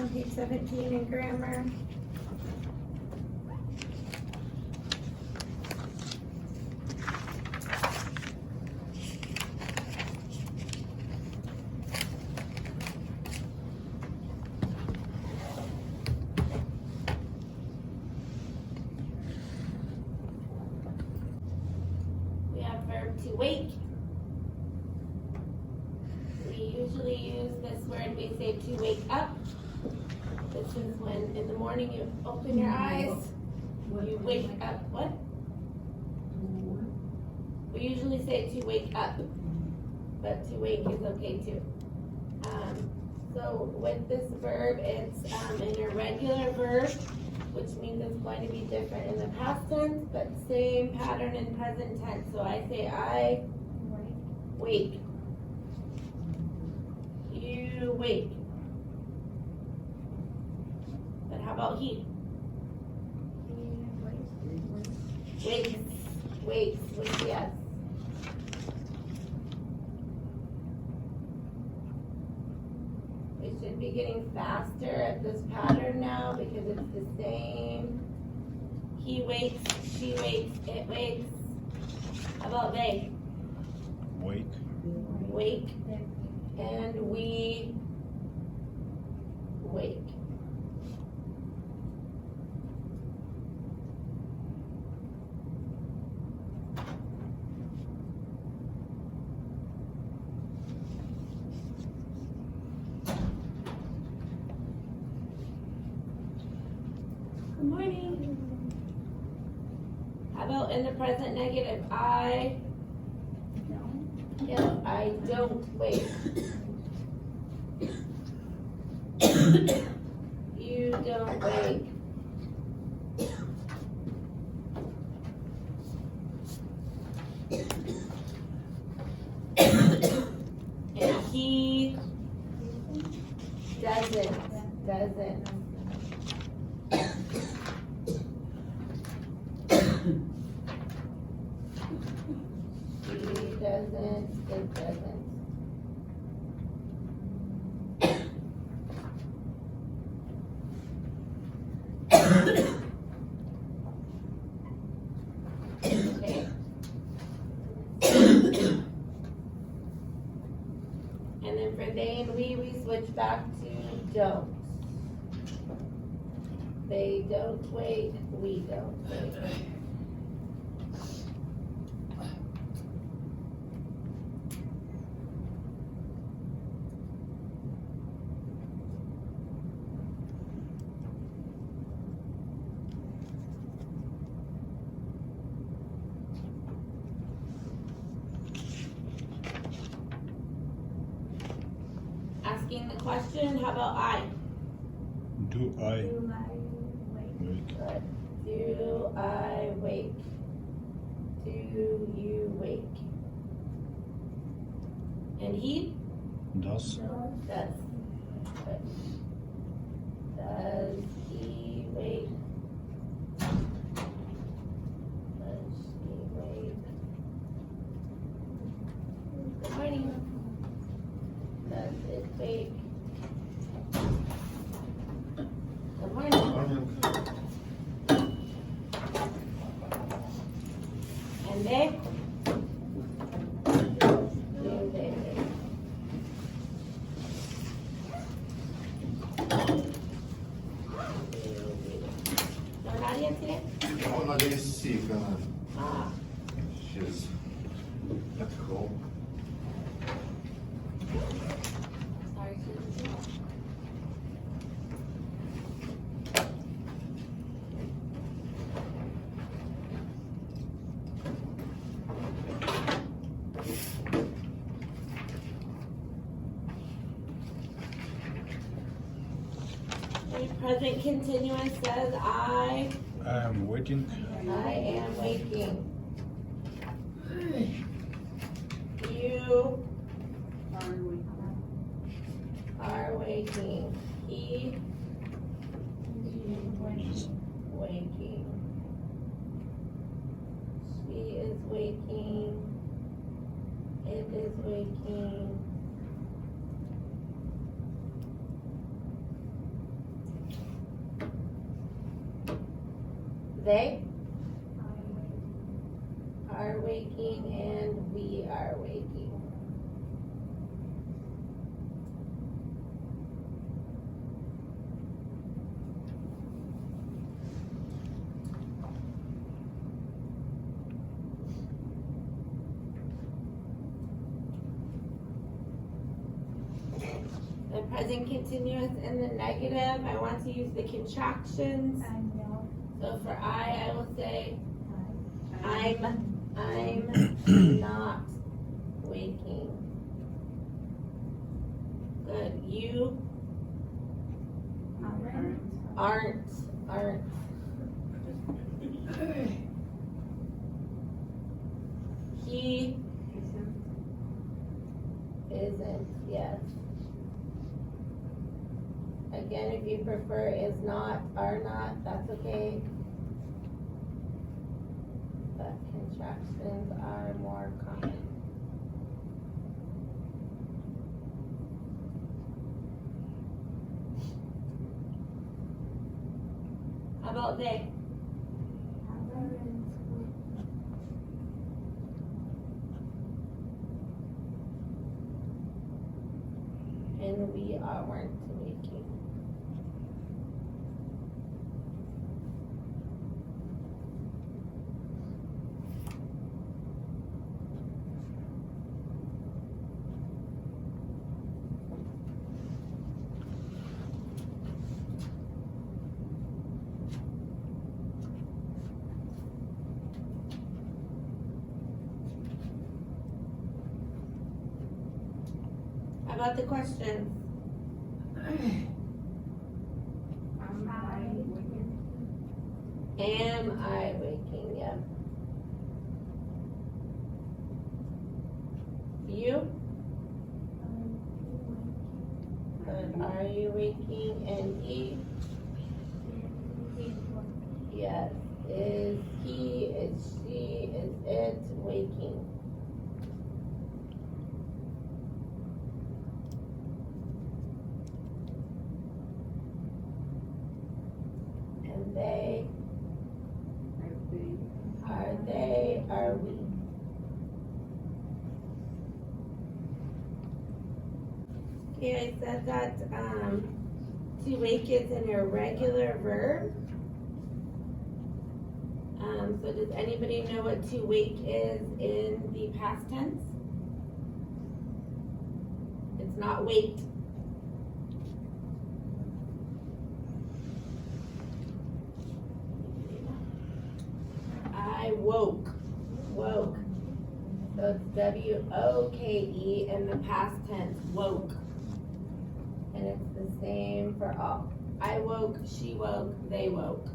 on page 17 in grammar. We have verb to wake. We usually use this word, we say to wake up. This is when in the morning you open your eyes, you wake up. What? We usually say to wake up, but to wake is okay too. So with this verb, it's an irregular verb, which means it's going to be different in the past tense, but same pattern in present tense. So I say I wake. You wake. But how about he? Wakes. Wakes with the S. We should be getting faster at this pattern now because it's the same. He wakes, she wakes, it wakes. How about they? Wake. Wake. And we wake. Good morning. How about in the present negative? I don't wake. You don't wake. And he doesn't. He doesn't, it doesn't. Okay. And then for they and we switch back to don't. They don't wake, we don't wake. Asking the question, how about I? Do I wake? Good. Do I wake? Do you wake? And he? Does. Does. Good. Does he wake? Does she wake? Good morning. Does it wake? Good morning. And they? Do they wake? No Nadia today? No, Nadia is sick. Ah. She's at home. Sorry, Susan. The present continuous says I am waiting. am waking. You are waking. He is waking. She is waking. It is waking. they are waking and we are waking. The present continuous and the negative, I want to use the contractions. So for I will say, I'm not waking. Good. You aren't. He isn't. Yes. Again, if you prefer is not, are not, that's okay. But contractions are more common. How about they? And we weren't waking. How about the questions? Am I waking? Yeah. You? Good. Are you waking? And he? Yes. Is he, is she, is it waking? And they? Are they? Are we? Okay, I said that to wake is an irregular verb. So does anybody know what to wake is in the past tense? It's not wait. I woke. So it's W-O-K-E in the past tense, woke. And it's the same for all. I woke, she woke, they woke.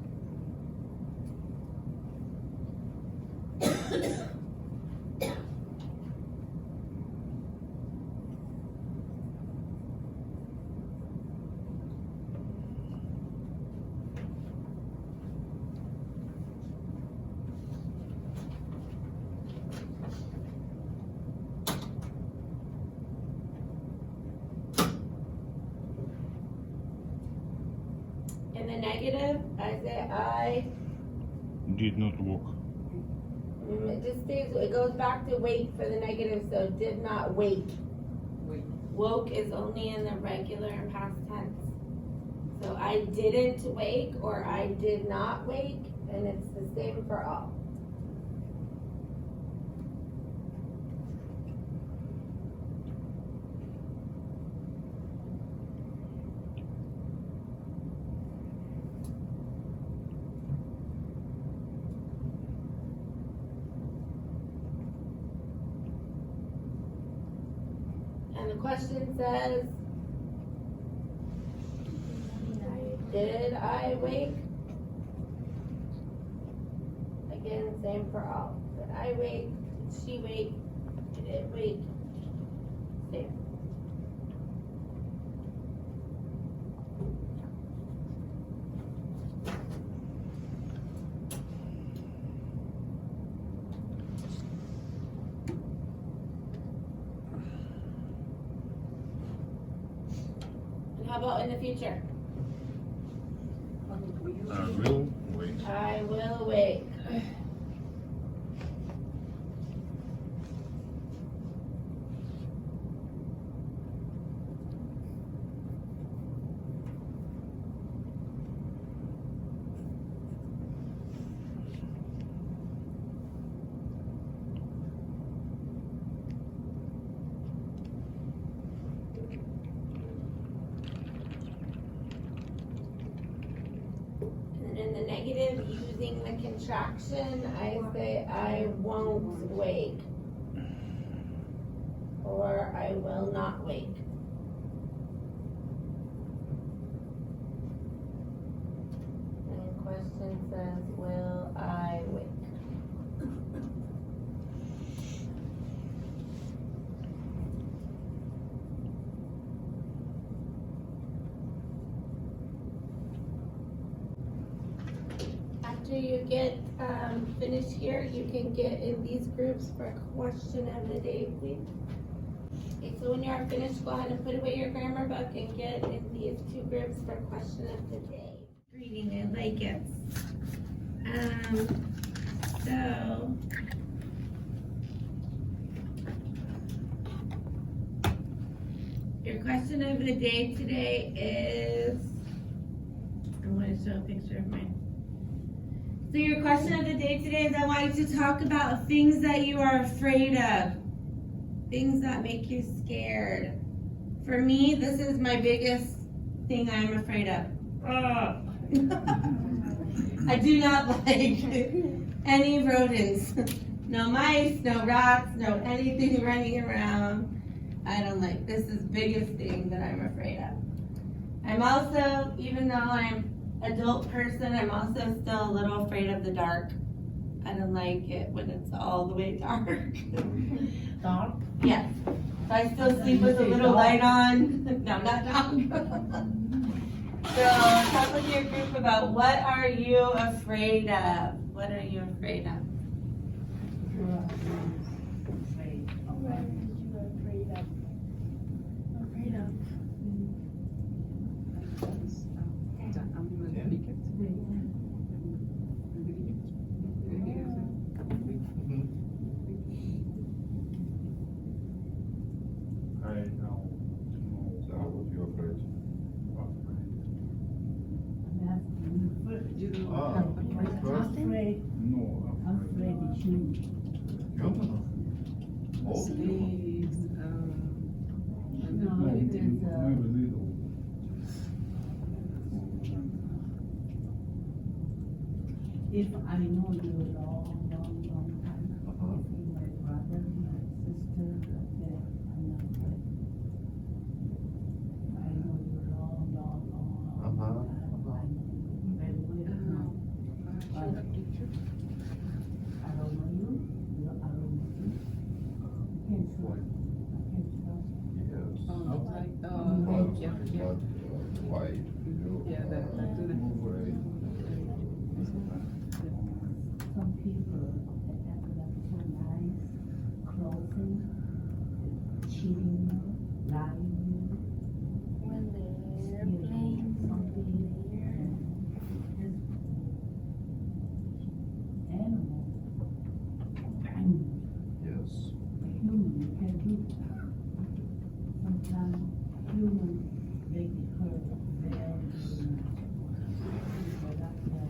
In the negative, I say I. Did not walk. It just stays, it goes back to wake for the negative, so did not wake. Woke is only in the regular past tense. So I didn't wake or I did not wake, and it's the same for all. And the question says, did I wake? Again, same for all. Did I wake? Did she wake? Did it wake? Same. And how about in the future? I will wait. I will wake. And in the negative, using the contraction, I say I won't wake. Or I will not wake. And question says, will I wake? After you get finished here, you can get in these groups for question of the day, please. Okay, so when you are finished, go ahead and put away your grammar book and get in these two groups for question of the day. Reading, I like it. So your question of the day today is, I'm going to show a picture of mine. So your question of the day today is, I want you to talk about things that you are afraid of. Things that make you scared. For me, this is my biggest thing I'm afraid of. I do not like any rodents. No mice, no rats, no anything running around. I don't like. This is the biggest thing that I'm afraid of. I'm also, even though I'm adult person, I'm also still a little afraid of the dark. I don't like it when it's all the way dark. Dark? Yes. So I still sleep with a little light on. No, not dark. So talk with your group about what are you afraid of? What are you afraid of? Afraid. What are you afraid of? Afraid of? I know. So what you afraid? First? Afraid. No, Afraid of you. Human? Old human? No, it is, maybe little. if I know you a long time, Uh-huh. if my brother, my sister, okay, I'm not afraid. I know you long Uh-huh. time. I know you very well now. But I don't know you, I don't know you. I can't trust. I can't trust. Yes. Yeah. But why? You Yeah, that's afraid? Some people that have like so nice clothing, cheating you, lying you. When they're Stealing something. Animal. Yes. Human, you can do that. Sometimes human make it hurt very much. But that's why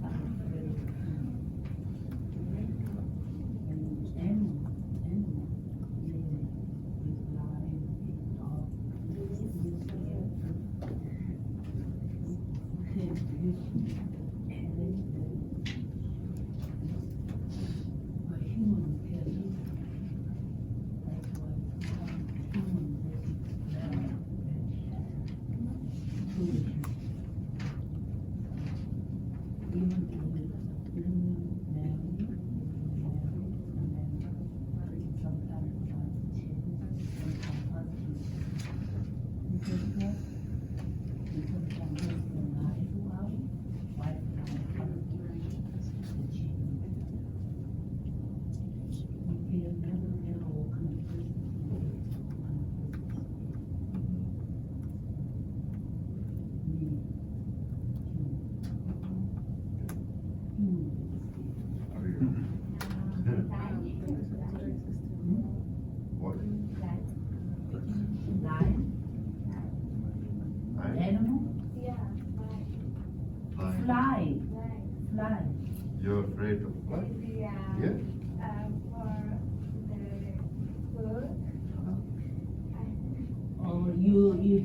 I'm afraid of human. And animal, meaning is lying, is all. But human can do that. That's why human make it very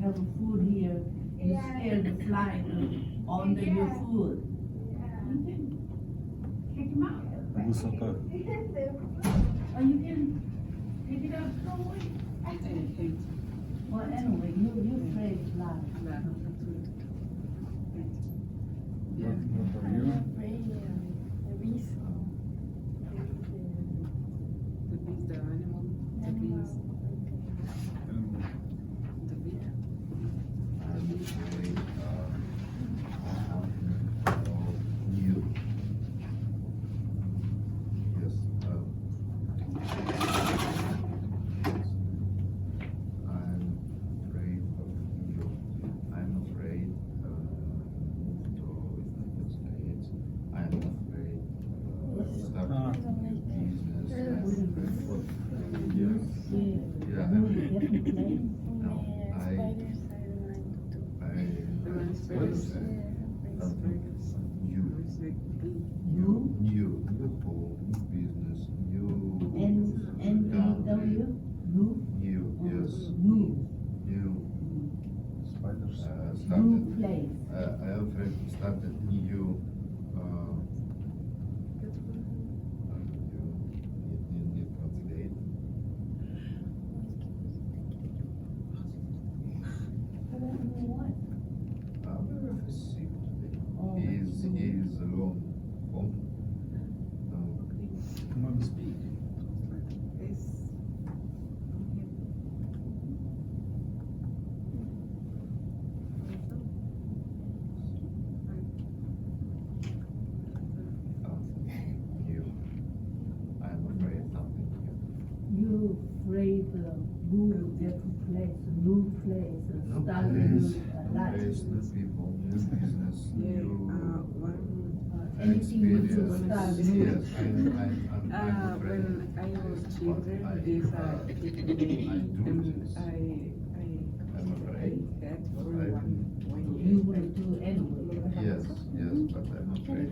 have food here, you scared the fly under your food. Kick him out. Высота. Or you can pick it up, throw away. Well, anyway, you afraid fly. What are you? I'm afraid you. Yes. I'm afraid of you. I'm afraid to United States. I'm afraid start business. You scared. Yeah, You I'm- different place. No, I you. You New home, business, new. N-E-W, you, New, yes, you, new. Spiders. Started. you place. I afraid started new. Need translate. What? I'm sick today. Oh. He is alone. Home. Come on, speak. New. I'm afraid something new. You afraid move different place, new place, No start place, new no life. place, new people, new business, new Anything you to experience. start Yes, new. I'm afraid. When I was Yes, children, but this I people do and this. I'm I afraid. had for I- one You year. will do anyway. Yes, yes, but I'm afraid.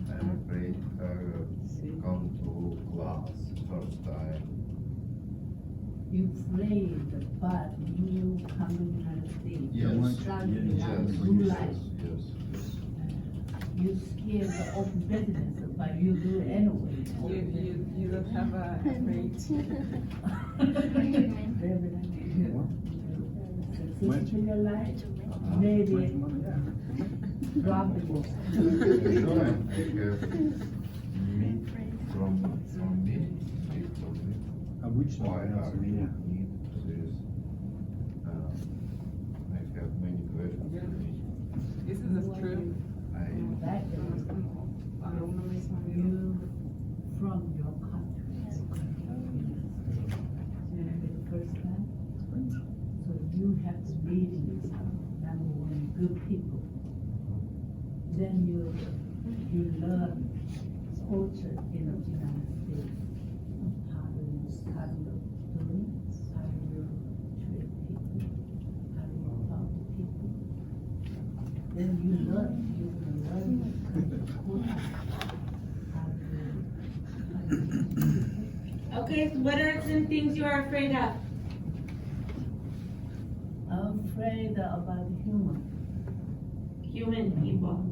I'm afraid come to class first time. You afraid, but you come to the United States. Yes, You yes, start Yes, your yes, new yes, life. yes, yes. You scared to open business, but you do it anyway. You don't have a rate. Success in your life, Much maybe money, yeah. drop the book. Every time I have meat from me, speak from me. Обычно Why говорят, are you need this? I have many questions. This is the truth. I That is you from your country. Maybe the first time. So you have to meet number one, good people. Then you learn culture in the United States. How do you do it? How do you treat people? How do you talk to people? Then you learn the culture. Okay, so what are some things you are afraid of? I'm afraid about human. Human people.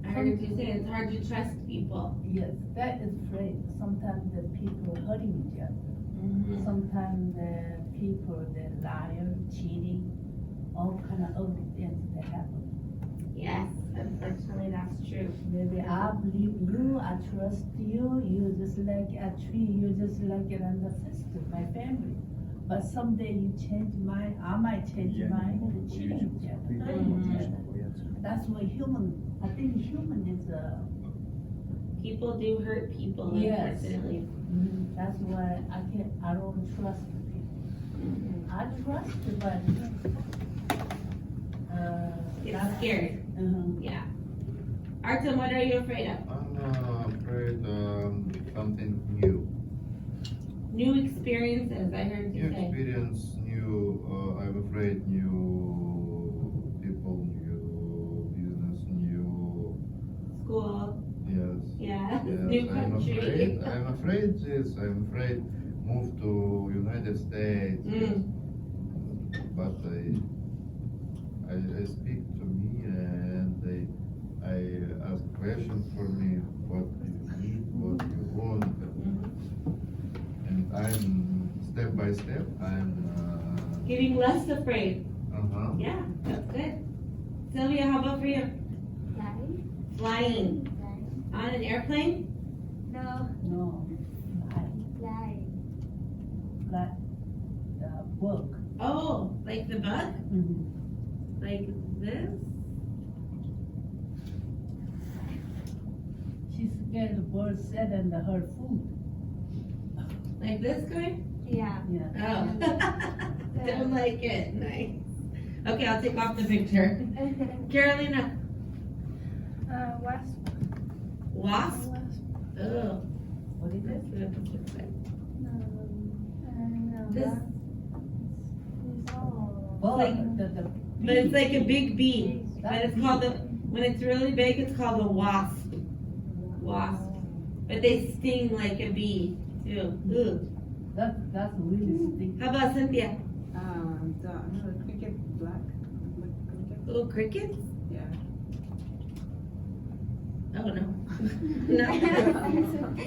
I heard you say it's hard to trust people. Yes, that is afraid. Sometimes the people hurting each other. Mm-hmm. Sometimes the people, they're liar, cheating, all kind of ugly things that happen. Yes, unfortunately that's true. Maybe I believe you, I trust you, you just like a tree, you just like another sister, my family. But someday you change mind, I might change mine to cheat each other, hurt each other. That's what human, I think human is People do hurt people, Yes. unfortunately. that's why I don't trust people. Mhm. I trust, but, Get that's- scared. Yeah. Artem, what are you afraid of? I'm afraid something new. New experiences, I heard New you say. experience, I'm afraid new people, new business, new, School, yes. yeah, Yes, new country. I'm afraid this, I'm afraid move to United States. Mm. But I speak to me and I ask questions for me, what you need, what you want. And I'm step by step, Getting less afraid. uh-huh. Yeah, that's good. Sylvia, how about for you? Flying. On an airplane? No, No. fly. Like the book. Oh, like the bug? Mm-hmm. Like this? She's scared the bird said and her food. Like this guy? Yeah. Yeah. Oh. Don't like it. Nice. Okay, I'll take off the picture. Carolina. Wasp. Wasp? Oh. What is That's it? what this looks like. No, This, it's all. Well, like- the but it's like a big bee. But it's called when it's really big, it's called a wasp. Wasp. But they sting like a bee, too. Ooh. That's really stinky. How about Cynthia? The cricket black. Cricket. Little crickets? Yeah. Oh, no. No.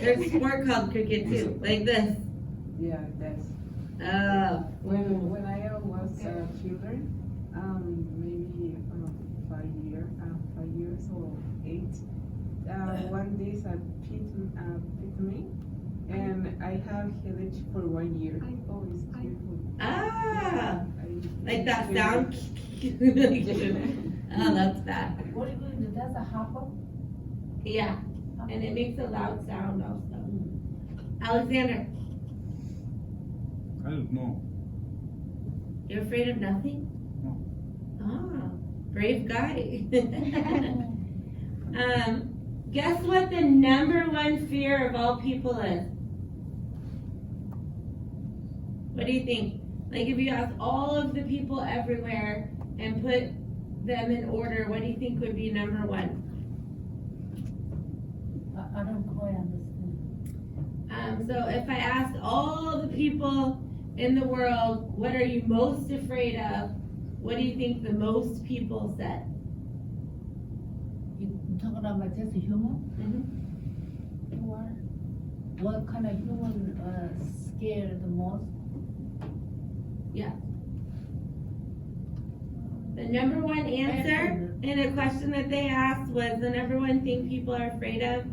There's a sport called cricket, too. Like this. Yeah, that's. Oh. When I was children, maybe 5 years or 8, one day picked me, and I have headache for 1 year. Oh, it's beautiful. Ah. I- Like that sound? Oh, that's bad. What do you do? That's a hopper? Yeah. And it makes a loud sound also. Alexander, I don't know. you're afraid of nothing? No. Ah, brave guy. Guess what the number one fear of all people is? What do you think? Like if you ask all of the people everywhere and put them in order, what do you think would be number one? I don't quite understand. So if I asked all the people in the world, what are you most afraid of? What do you think the most people said? You talking about just a human? What kind of human scared the most? The number one answer in a question that they asked was the number one thing people are afraid of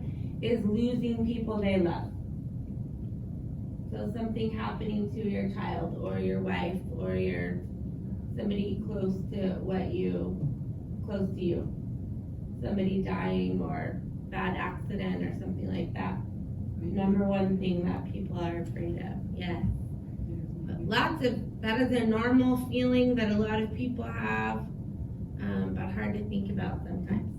is losing people they love. So something happening to your child or your wife or somebody close to you. Somebody dying or bad accident or something like that. Number one thing that people are afraid of, yes. That is a normal feeling that a lot of people have, but hard to think about sometimes.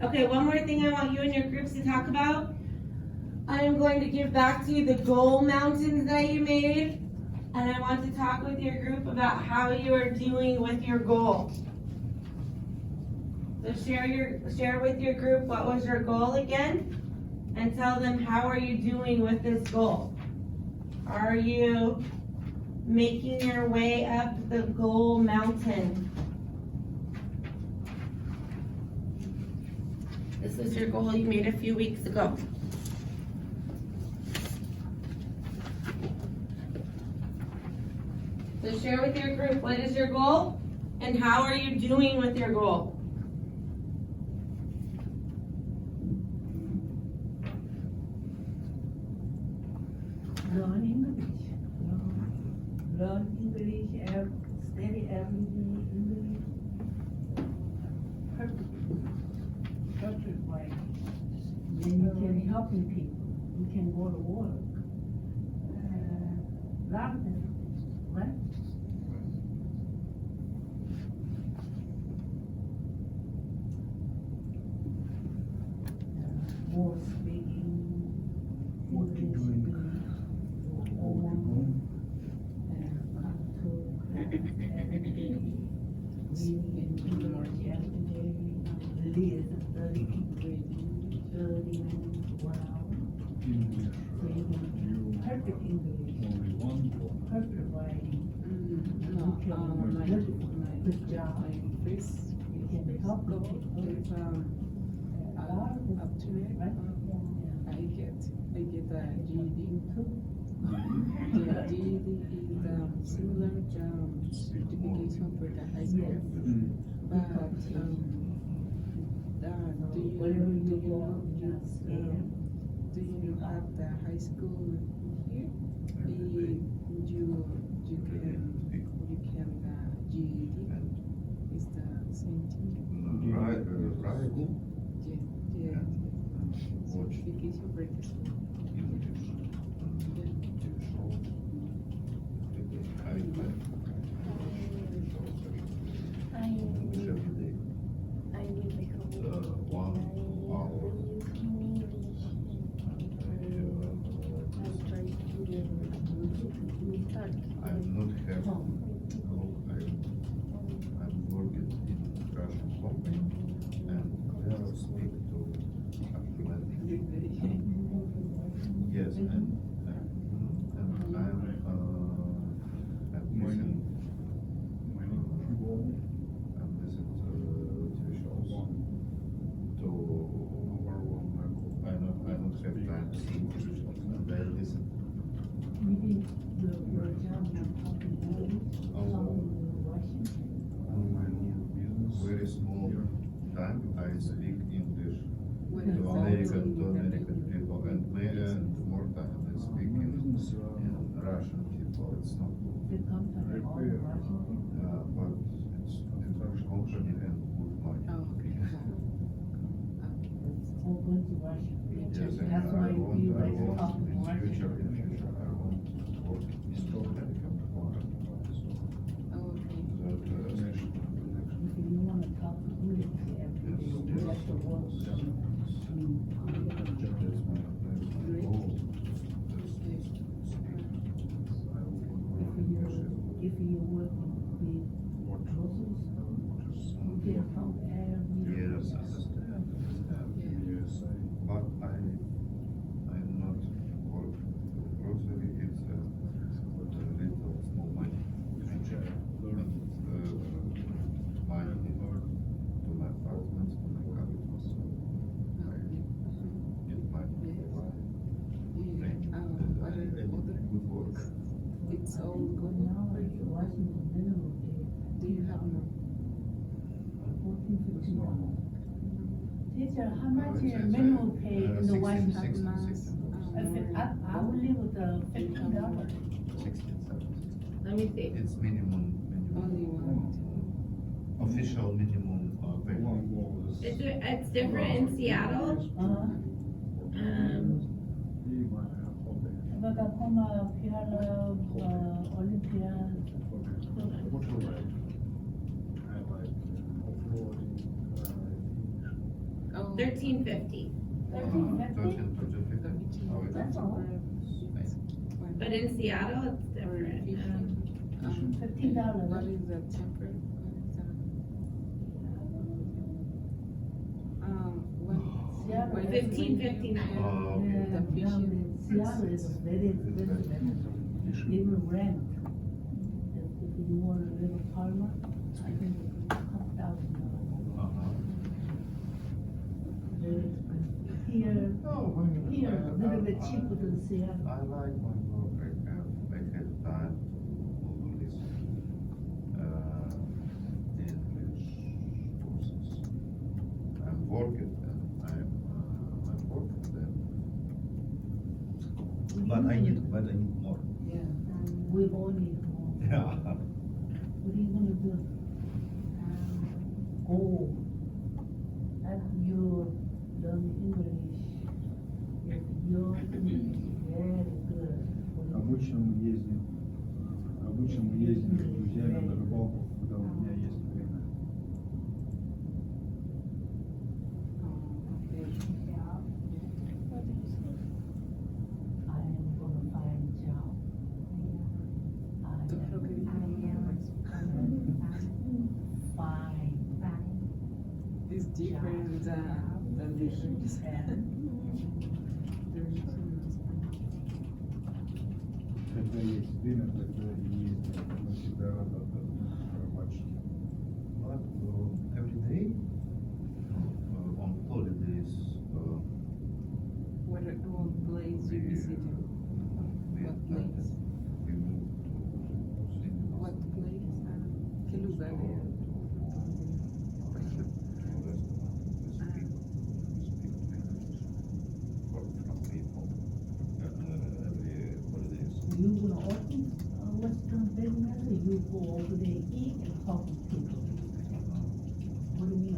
Okay, one more thing I want you and your groups to talk about. I am going to give back to you the goal mountains that you made, and I want to talk with your group about how you are doing with your goal. So share with your group what was your goal again, and tell them how are you doing with this goal. Are you making your way up the goal mountain? This is your goal you made a few weeks ago. So share with your group what is your goal and how are you doing with your goal. Learn English. Learn English, study every day English. Perfect way. Then you can helping people. You can go to work. Lot of them, right? More speaking. What you doing? What you doing? English. You Perfect English, only one goal. perfect writing, No, my Good job. my first You can help school people. is up to it. Right? I get a GED. Too. The GED is similar certification for the high school. Yes. But Wherever you do go, you just do you have the high school here? You can GED. It's the same thing. Right. Yeah. Watch Certification for the school. English. English every day. 1 hour. I'm not have I'm working in Russian company and there speak to fluent English. Yes, and I'm missing TV shows. To I don't have time to see TV shows and I listen. Maybe your job not talking English, talking Russian. Very small time I speak English What to is American people and more time I speak in Russian people. It's not good. They come from all the Russian people. But it's company and good money. Oh, okay. All going to Russia. Yes, and That's why I want you guys in talk Russian. future I want to work in American company. Oh, okay. That, If you want to talk English every day, you have to work. that's my goal. If you work with grocery store, you can talk every day. Yes, understand. But I'm not work grocery. It's a little small money. Money to my apartment, to my car. So I get money. What are the other? Good work. It's all But good. now it's watching the minimum pay, Do you have more? $14.50. Teacher, how much is minimum pay in the Washington? I will live with the $15. 16, 17. Let me see. It's minimum. Only one. Official minimum pay. It's different in Seattle. Bacouma, Piala, Olympia. Oh, $13.50. That's all. But in Seattle, it's different. $15. What is the temperate? Seattle. $15.59. Yeah, down in Seattle is very expensive. Even rent. If you want a little apartment, I think it's $1,000. Very expensive. Here, a little bit cheaper than Seattle. I like my work. I have time to listen English courses. I'm working and I'm working then. But I need more. Yeah. We all need more. Yeah. What are you gonna do? Oh, after you learn English, if your English is very good. Обычно мы ездим с друзьями на рыбалку, когда у меня есть время. I am gonna find a job. Fine. It's different than the English. когда есть время, тогда и ездим. Мы всегда рады рыбачить. But every day, on holidays, What place you visited? What place? we move to cinema. What place? ¿Qué lugar? You will open Western business, you go over there, eat and talk to people. What do you mean,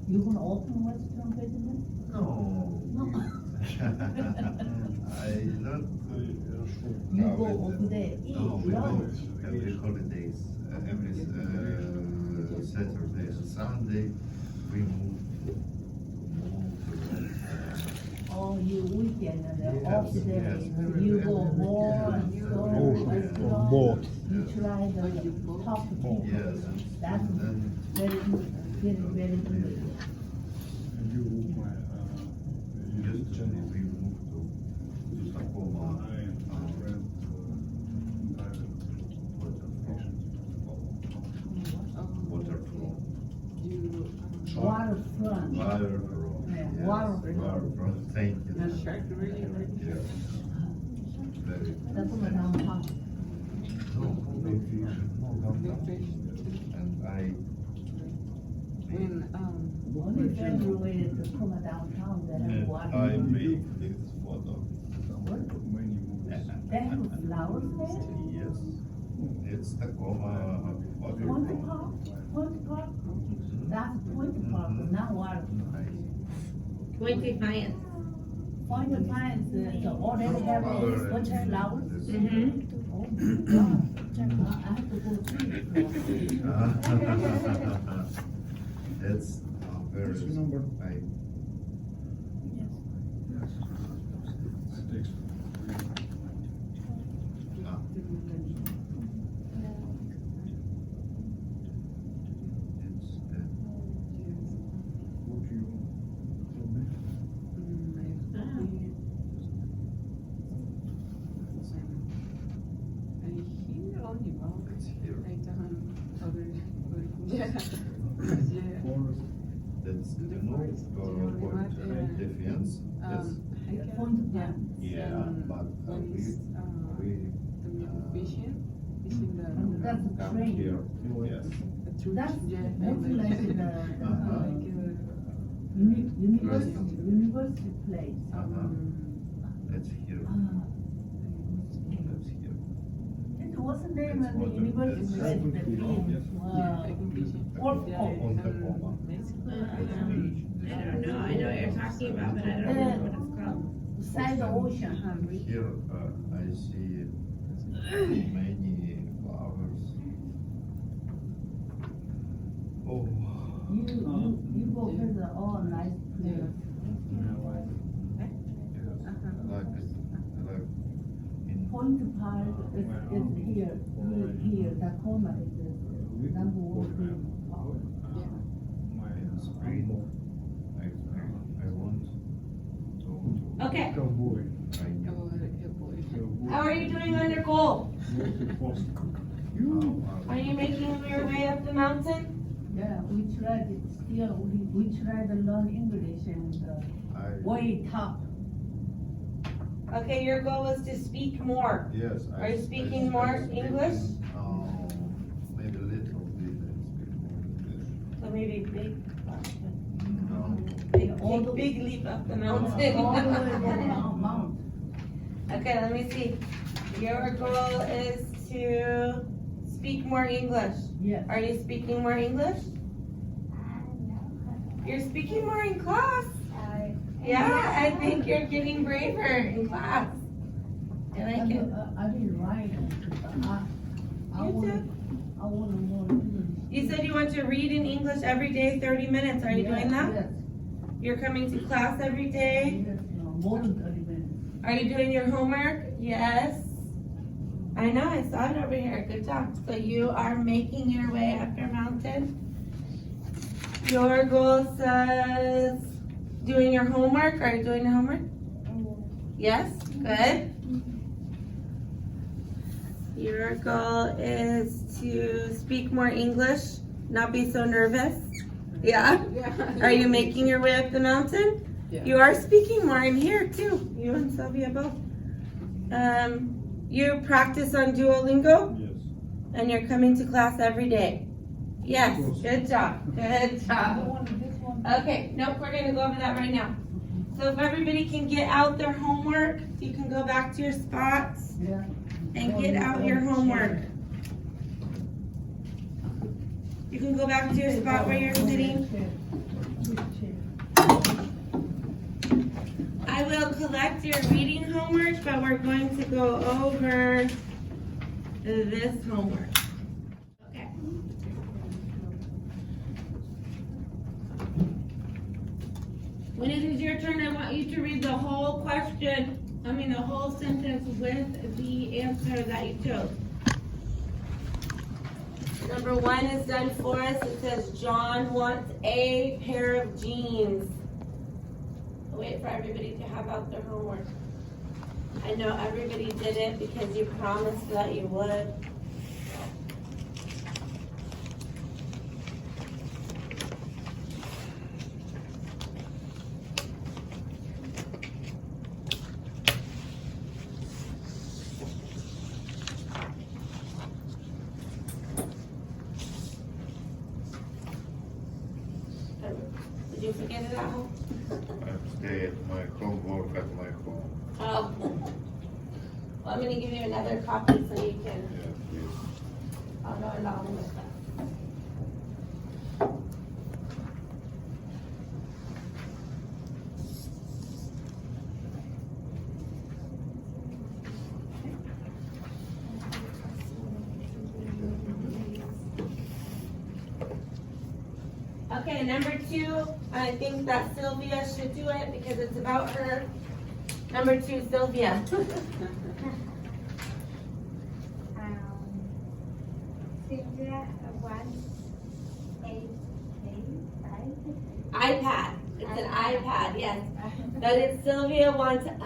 You gonna open Western business? No. No. I not. You go over there, eat, No, we lunch. go every holidays, every Saturday and Sunday, we move Oh, you weekend and the Yes, off day, yes. you go more and go Ocean, restaurant. boat. You try the talk to people. Yes, That's and very good, very good. And you look my YouTube yesterday channel. we moved to Tacoma, I and my friend waterfront. You Waterfront. Waterfront. Yeah, Yes, waterfront. waterfront. Thank you. the shark really Yes. Very. That's what I'm No, big fish. No, big fish. And I. When Only February to come downtown, they have I water. make this photo. many movies. They have flowers there? Yes. It's Tacoma Point waterfront. Park? Point Park? That's Point Park, not waterfront. Point Defiance. Point Defiance, the already have a bunch of flowers? Mm-hmm. Oh my God, I have to go see it. It's very. What's your number? I, Yes. It takes. ah, it's What you told me? it's here. Forest. That's The no forest. point defense. That's Point Park. yeah, but we That's a come train. here. Yes. That's mostly like Uh-huh. university place. That's here. That's here. What's the name of the It's university place, the field? On Tacoma. I don't know, I know what you're talking about, but I don't know what it's called. Beside the ocean. Here I see many flowers. Oh. You go visit all nice place. Like in Point Park is here, Tacoma is number one. in spring, I want to Okay, Cowboy. try new. how are you doing on your goal? You. Are you making your way up the mountain? Yeah, we tried it still, we tried to learn English and way top. Okay, your goal is to speak more. Yes. Are you speaking more English? Maybe a little bit. I speak more English. So maybe big, No. big leap up the All the way mountain. down mountain. Okay, let me see. Your goal is to speak more English. Yes. Are you speaking more English? You're speaking more in class. Yeah, I think you're getting braver in class. I like it. I didn't write it, I You want more English. You said you want to read in English every day, 30 minutes. Are you doing that? Yes, You're coming to class every day? yes, more than 30 minutes. Are you doing your homework? Yes. I know, I saw it over here. Good job. So you are making your way up your mountain. Your goal says doing your homework. Are you doing your homework? Yes? Good. Your goal is to speak more English, not be so nervous. Yeah? Are you making your way up the mountain? Yeah. You are speaking more in here too. You and Sylvia both. You practice on Duolingo Yes. and you're coming to class every day. Yes, good job. Good job. Okay, nope, we're gonna go over that right now. So if everybody can get out their homework, you can go back to your spots Yeah. and get out your homework. You can go back to your spot where you're sitting. I will collect your reading homework, but we're going to go over this homework. Okay. When it is your turn, I want you to read the whole question, the whole sentence with the answer that you chose. Number 1 is done for us. It says, John wants a pair of jeans. I'll wait for everybody to have out their homework. I know everybody did it because you promised that you would. Did you forget it at home? I stay at my homework at my home. Oh. Well, I'm gonna give you another copy so you can, Yeah, please. I'll go along with that. Okay, number 2, I think that Sylvia should do it because it's about her. Number 2, Sylvia. Sylvia wants iPad. It's an iPad, yes. But it's Sylvia wants an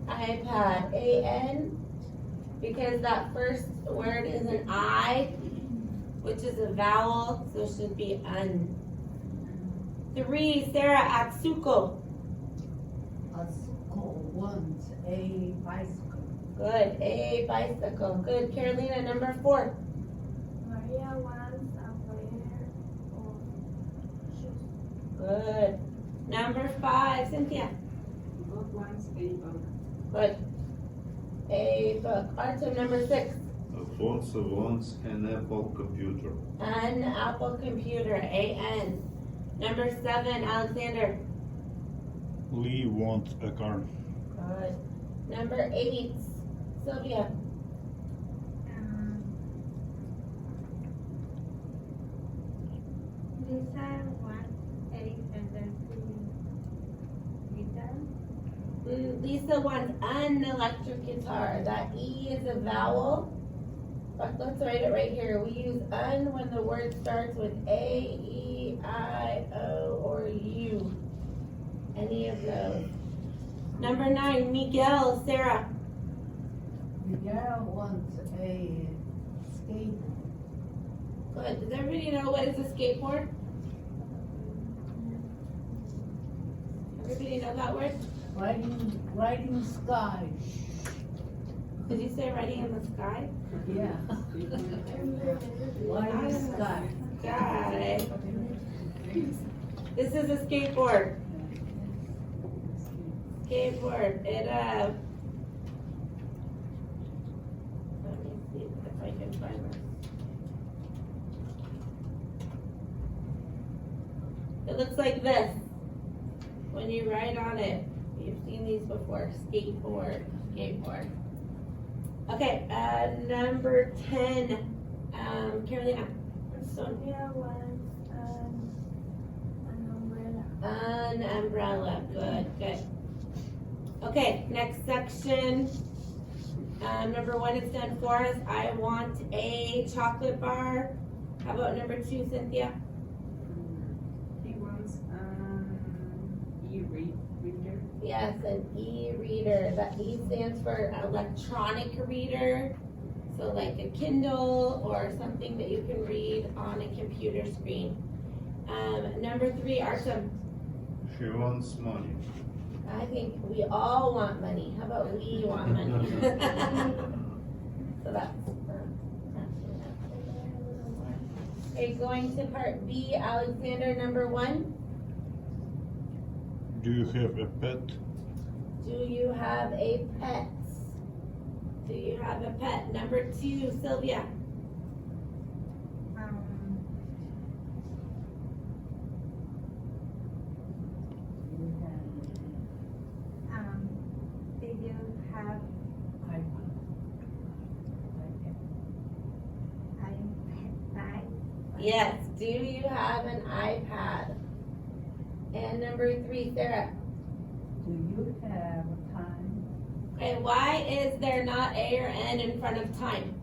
iPad. A-N. Because that first word is an I, which is a vowel, so it should be un. 3, Sarah Atsuko. Asuko wants a bicycle. Good. A bicycle. Good. Carolina, number 4. Maria wants a pair of shoes. Good. Number 5, Cynthia. Bob wants a book. Good. A book. Artem, number 6. Alfonso wants an Apple computer. An Apple computer. A-N. Number 7, Alexander. Lee wants a car. Good. Number 8, Sylvia. Lisa wants Alexander guitar. Lisa wants an electric guitar. That E is a vowel. But let's write it right here. We use un when the word starts with A, E, I, O, or U. Any of those. Number 9, Miguel, Sarah. Miguel wants a skateboard. Good. Does everybody know what is a skateboard? Everybody know that word? Riding sky. Did you say riding in the sky? Yeah. Riding sky. Sky. This is a skateboard. Skateboard. Let me see if I can find it. It looks like this when you ride on it. You've seen these before. Skateboard. Okay, number 10, Carolina. Sonia wants an umbrella. An umbrella. Good. Okay, next section. Number 1 is done for us. I want a chocolate bar. How about number 2, Cynthia? He wants e-reader. Yes, an e-reader. That E stands for electronic reader. So like a Kindle or something that you can read on a computer screen. Number 3, Artem. She wants money. I think we all want money. How about we want money? So that's okay, going to part B, Alexander, number 1. Do you have a pet? Do you have a pet? Do you have a pet? Number 2, Sylvia. Did you have iPad? Yes. Do you have an iPad? And number 3, Sarah. Do you have time? And why is there not A or N in front of time?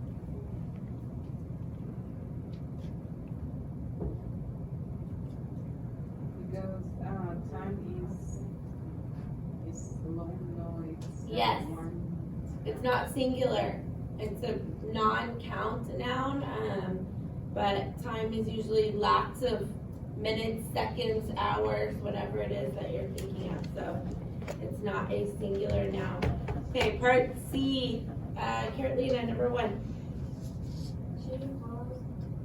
Because time is long, no, it's Yes. one. It's not singular. It's a non-count noun, but time is usually lots of minutes, seconds, hours, whatever it is that you're thinking of. So it's not a singular noun. Okay, part C, Carolina, number 1. She was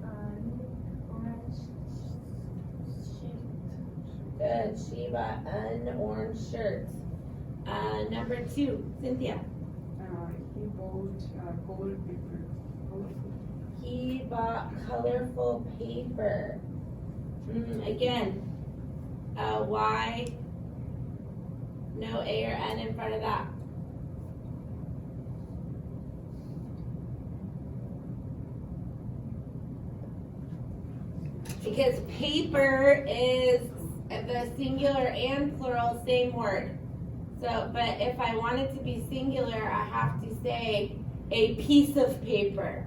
an orange shirt. Good, she bought an orange shirt. Number 2, Cynthia. He bought gold paper. He bought colorful paper. Again, why no A or N in front of that? Because paper is the singular and plural, same word. So, but if I want it to be singular, I have to say a piece of paper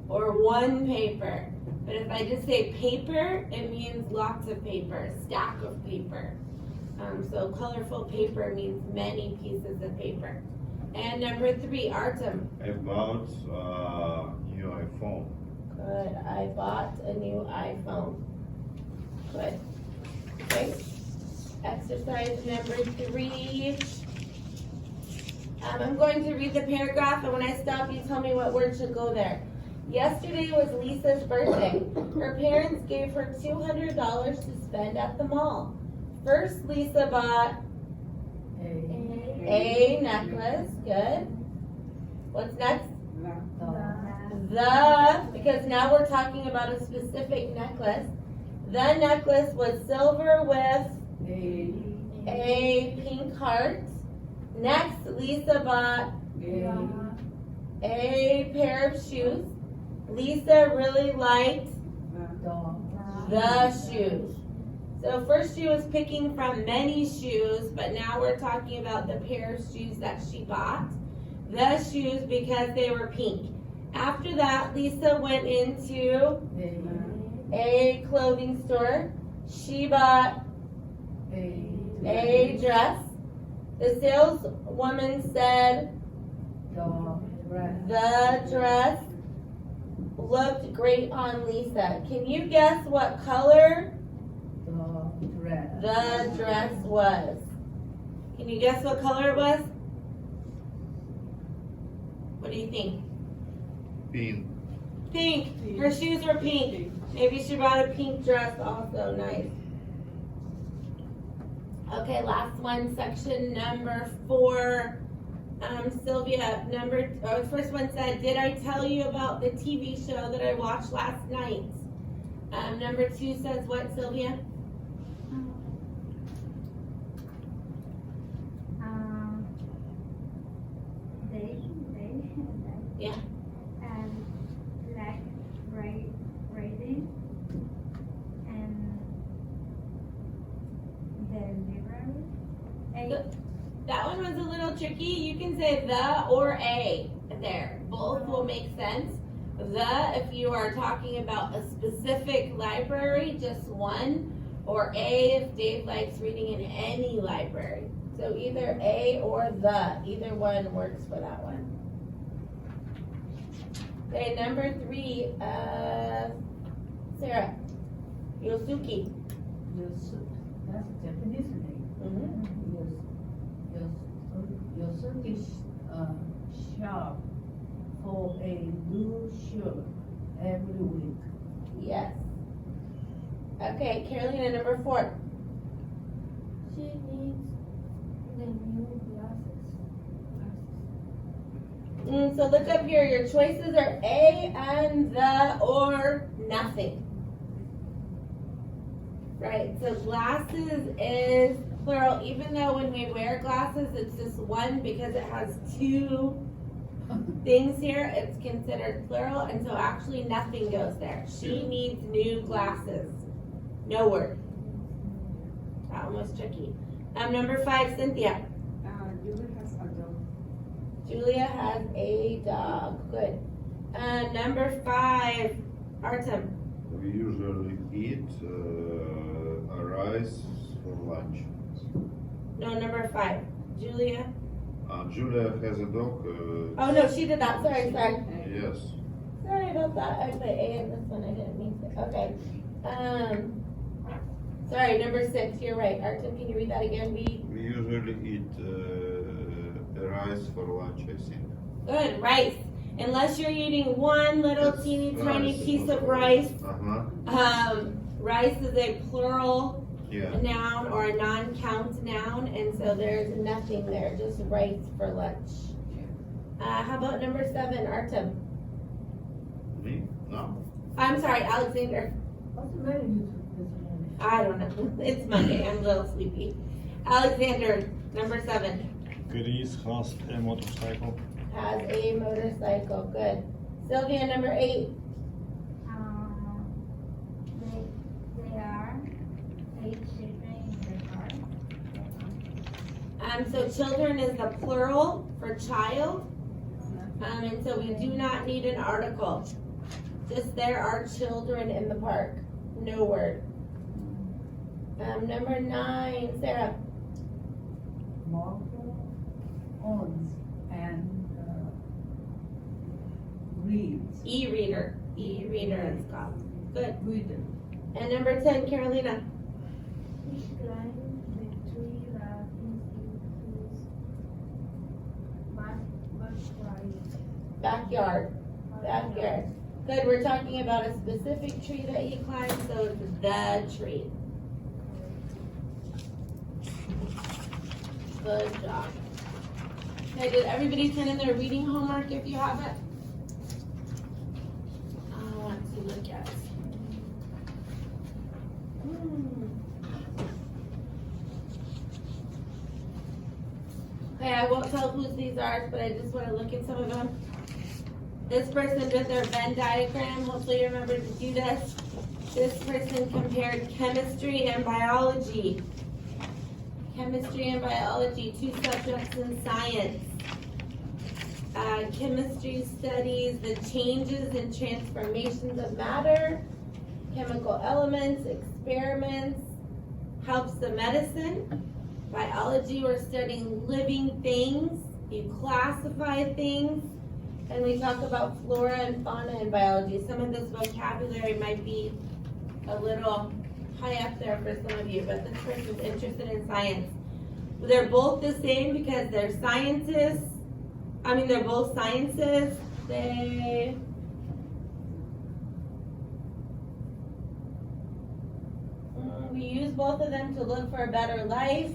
or one paper. But if I just say paper, it means lots of paper, stack of paper. So colorful paper means many pieces of paper. And number 3, Artem. I bought new iPhone. Good, I bought a new iPhone. Good. Okay. Exercise number 3. I'm going to read the paragraph, and when I stop, you tell me what word should go there. Yesterday was Lisa's birthday. Her parents gave her $200 to spend at the mall. First, Lisa bought a necklace. Good. What's next? Because now we're talking about a specific necklace. The necklace was silver with a pink heart. Next, Lisa bought a pair of shoes. Lisa really liked the shoes. So first she was picking from many shoes, but now we're talking about the pair of shoes that she bought. The shoes because they were pink. After that, Lisa went into a clothing store. She bought a dress. The saleswoman said the dress looked great on Lisa. Can you guess what color the dress was? Can you guess what color it was? What do you think? Pink. Pink. Her shoes were pink. Maybe she bought a pink dress also. Nice. Okay, last one, section number 4. Sylvia, first one said, did I tell you about the TV show that I watched last night? Number 2 says what, Sylvia? Yeah. And like writing and delivery. That one was a little tricky. You can say the or a there. Both will make sense. The, if you are talking about a specific library, just one. Or a, if Dave likes reading in any library. So either A or the, either one works for that one. Okay, number 3, Sarah. Yosuke. That's a Japanese name. Yosuke shop for a new shirt every week. Yes. Okay, Carolina, number 4. She needs the new glasses. So look up here, your choices are A and the or nothing. Right, so glasses is plural, even though when we wear glasses, it's just one because it has 2 things here, it's considered plural, and so actually nothing goes there. She needs new glasses. No word. That one was tricky. Number 5, Cynthia. Julie has a dog. Julia has a dog. Good. Number 5, Artem. We usually eat rice for lunch. No, number 5, Julia. Julia has a dog. Oh no, she did that. Sorry. Yes. Sorry about that. I put A in this one. I didn't mean to. Okay. Sorry, number 6. You're right. Artem, can you read that again? We usually eat rice for lunch, I think. Good, rice. Unless you're eating one little Yes, teeny tiny rice. piece of rice. Uh-huh. Rice is a plural Yeah. noun or a non-count noun, and so there's nothing there, just rice for lunch. How about number 7, Artem? Me? No. I'm sorry, Alexander. What's the matter with you this morning? I don't know. It's Monday. I'm a little sleepy. Alexander, number 7, Chris has a motorcycle. has a motorcycle. Good. Sylvia, number 8. There are 8 children in the car. So children is the plural for child. And so we do not need an article. Just there are children in the park. No word. Number 9, Sarah. Marco owns and reads. E-reader. E-reader it's called. Good. Reader. And number 10, Carolina. He climbed the tree that is his Backyard. Backyard. Good, we're talking about a specific tree that he climbed, so it's the tree. Good job. Okay, did everybody send in their reading homework if you have it? I want to look at it. Okay, I won't tell whose these are, but I just want to look at some of them. This person did their Venn diagram. Hopefully you remember to do this. This person compared chemistry and biology. Chemistry and biology, 2 subjects in science. Chemistry studies the changes and transformations of matter, chemical elements, experiments, helps the medicine. Biology, we're studying living things. You classify things. And we talk about flora and fauna in biology. Some of this vocabulary might be a little high up there for some of you, but this person's interested in science. They're both the same because they're scientists. They're both sciences. We use both of them to look for a better life.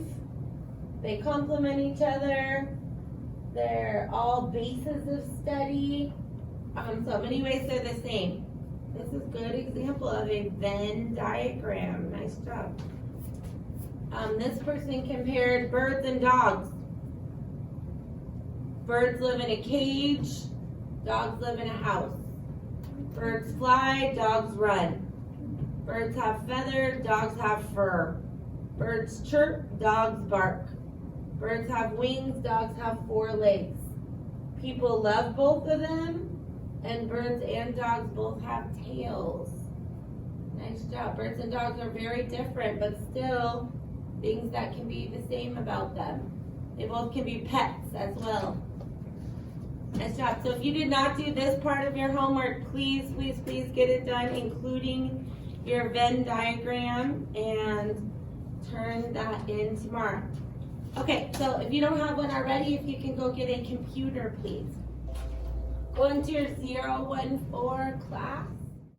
They complement each other. They're all bases of study. So many ways they're the same. This is a good example of a Venn diagram. Nice job. This person compared birds and dogs. Birds live in a cage. Dogs live in a house. Birds fly. Dogs run. Birds have feathers. Dogs have fur. Birds chirp. Dogs bark. Birds have wings, dogs have 4 legs. People love both of them, and birds and dogs both have tails. Nice job. Birds and dogs are very different, but still things that can be the same about them. They both can be pets as well. Nice job. So if you did not do this part of your homework, please get it done, including your Venn diagram, and turn that in tomorrow. Okay, so if you don't have one already, if you can go get a computer, please. Go into your 014 class.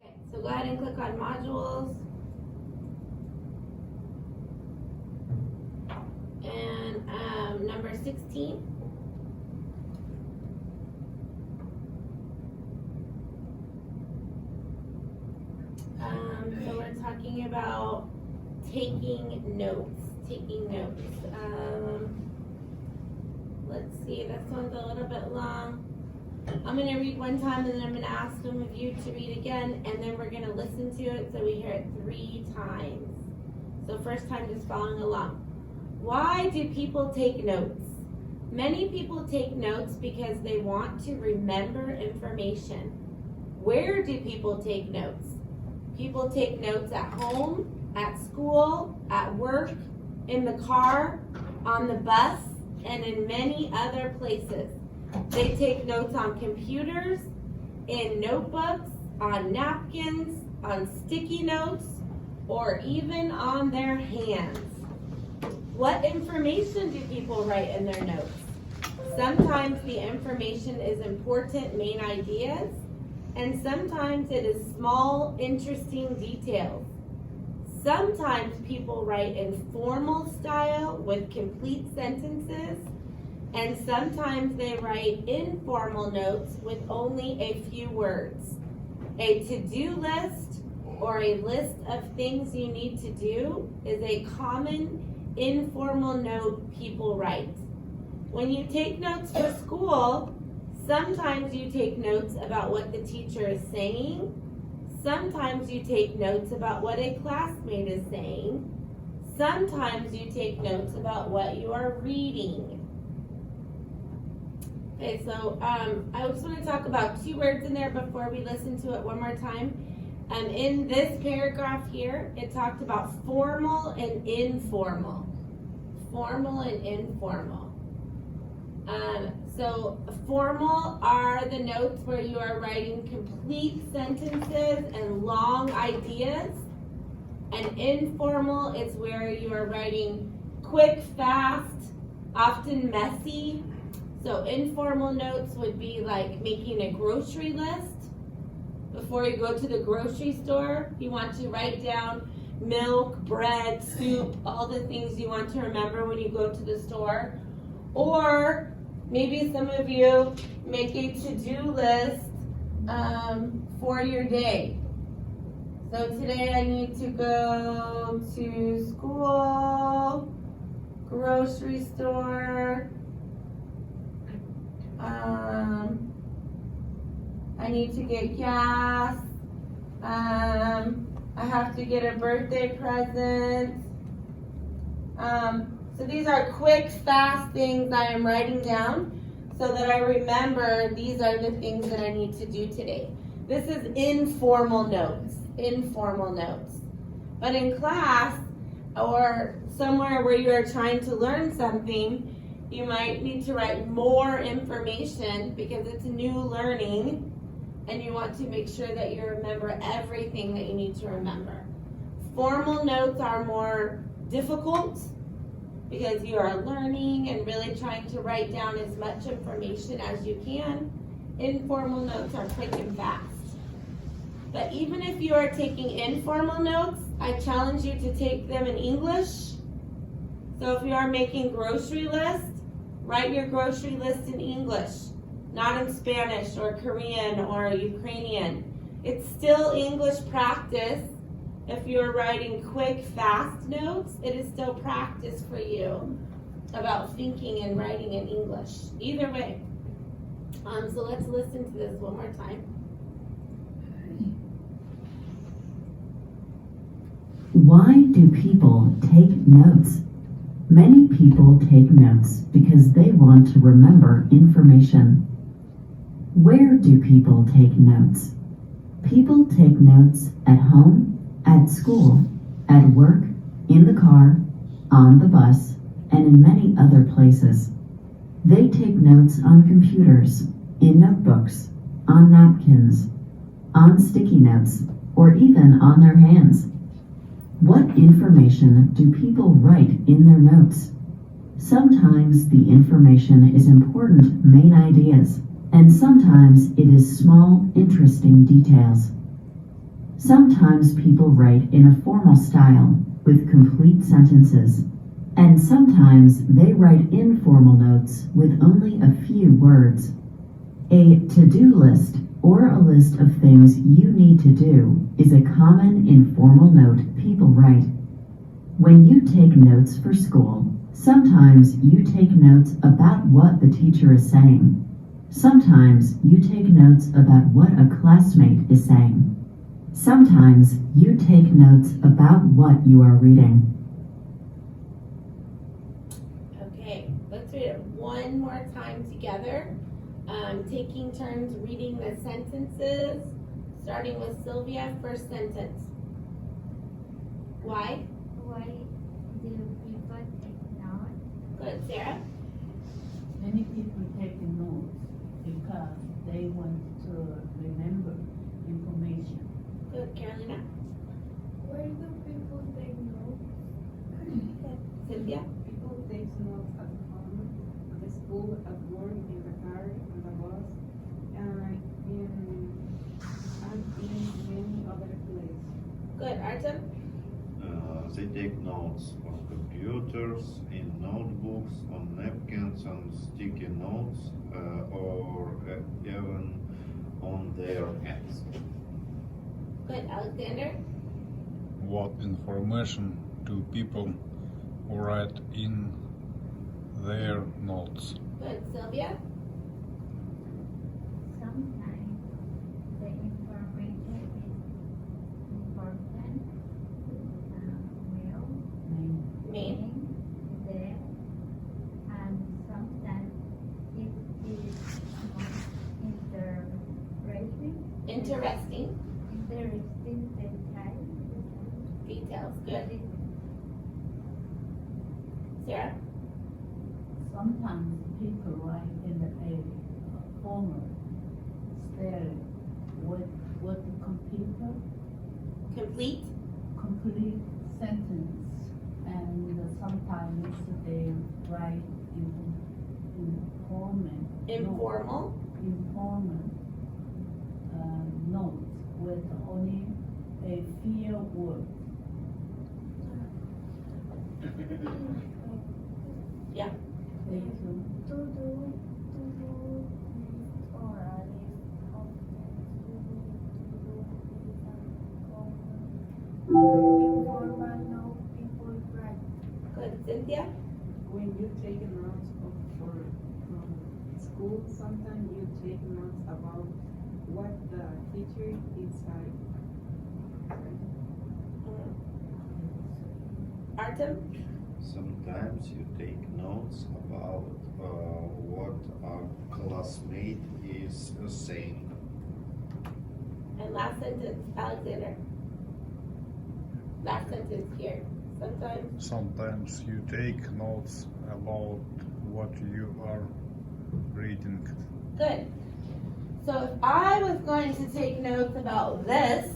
Okay, so go ahead and click on modules. And number 16. So we're talking about taking notes. Let's see, this one's a little bit long. I'm going to read one time and then I'm going to ask some of you to read again, and then we're going to listen to it so we hear it 3 times. So first time, just following along. Why do people take notes? Many people take notes because they want to remember information. Where do people take notes? People take notes at home, at school, at work, in the car, on the bus, and in many other places. They take notes on computers, in notebooks, on napkins, on sticky notes, or even on their hands. What information do people write in their notes? Sometimes the information is important main ideas, and sometimes it is small, interesting details. Sometimes people write in formal style with complete sentences, and sometimes they write informal notes with only a few words. A to-do list or a list of things you need to do is a common informal note people write. When you take notes for school, sometimes you take notes about what the teacher is saying. Sometimes you take notes about what a classmate is saying. Sometimes you take notes about what you are reading. Okay, so I just want to talk about 2 words in there before we listen to it one more time. In this paragraph here, it talked about formal and informal. Formal and informal. So formal are the notes where you are writing complete sentences and long ideas. And informal is where you are writing quick, fast, often messy. So informal notes would be like making a grocery list. Before you go to the grocery store, you want to write down milk, bread, soup, all the things you want to remember when you go to the store. Or maybe some of you make a to-do list for your day. So today I need to go to school, grocery store, I need to get gas, I have to get a birthday present. So these are quick, fast things I am writing down so that I remember these are the things that I need to do today. This is informal notes, But in class or somewhere where you are trying to learn something, you might need to write more information because it's new learning and you want to make sure that you remember everything that you need to remember. Formal notes are more difficult because you are learning and really trying to write down as much information as you can. Informal notes are quick and fast. But even if you are taking informal notes, I challenge you to take them in English. So if you are making grocery lists, write your grocery list in English, not in Spanish or Korean or Ukrainian. It's still English practice. If you're writing quick, fast notes, it is still practice for you about thinking and writing in English. Either way. So let's listen to this one more time. Why do people take notes? Many people take notes because they want to remember information. Where do people take notes? People take notes at home, at school, at work, in the car, on the bus, and in many other places. They take notes on computers, in notebooks, on napkins, on sticky notes, or even on their hands. What information do people write in their notes? Sometimes the information is important main ideas, and sometimes it is small, interesting details. Sometimes people write in a formal style with complete sentences, and sometimes they write informal notes with only a few words. A to-do list or a list of things you need to do is a common informal note people write. When you take notes for school, sometimes you take notes about what the teacher is saying. Sometimes you take notes about what a classmate is saying. Sometimes you take notes about what you are reading. Okay, let's read it one more time together. Taking turns reading the sentences, starting with Sylvia, first sentence. Why? Why do people take notes? Good, Sarah. Many people take notes because they want to remember information. Good, Carolina. Why do people take notes? Cynthia. People take notes at home, at the school, at work, in the car, on the bus, and in many other places. Good, Artem. They take notes on computers, in notebooks, on napkins, on sticky notes, or even on their hands. Good, Alexander. What information do people write in their notes? Good, Sylvia. Sometimes the information is important, Main. there, and sometimes it is Interesting. details. Details. Good. Sarah. Sometimes people write in a formal style with the computer, Complete. complete sentence, and sometimes they write in Informal. informal notes with only a few words. Yeah. Thank you. To do or a list of informal note people write. Good, Cynthia. When you take notes from school, sometimes you take notes about what the teacher is saying. Artem. Sometimes you take notes about what a classmate is saying. And last sentence, Alexander. Last sentence here. Sometimes you take notes about what you are reading. Good. So if I was going to take notes about this,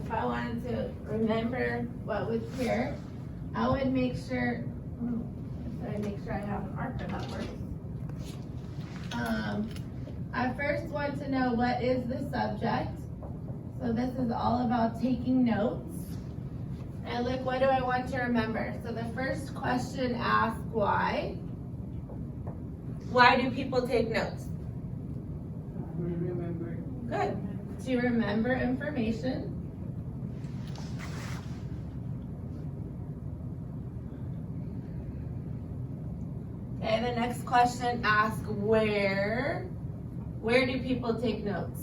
if I wanted to remember what was here, I would make sure, I have an marker that works. I first want to know what is the subject. So this is all about taking notes. And look, what do I want to remember? So the first question asks why. Why do people take notes? Remember. Good. To remember information. Okay, the next question asks where. Where do people take notes?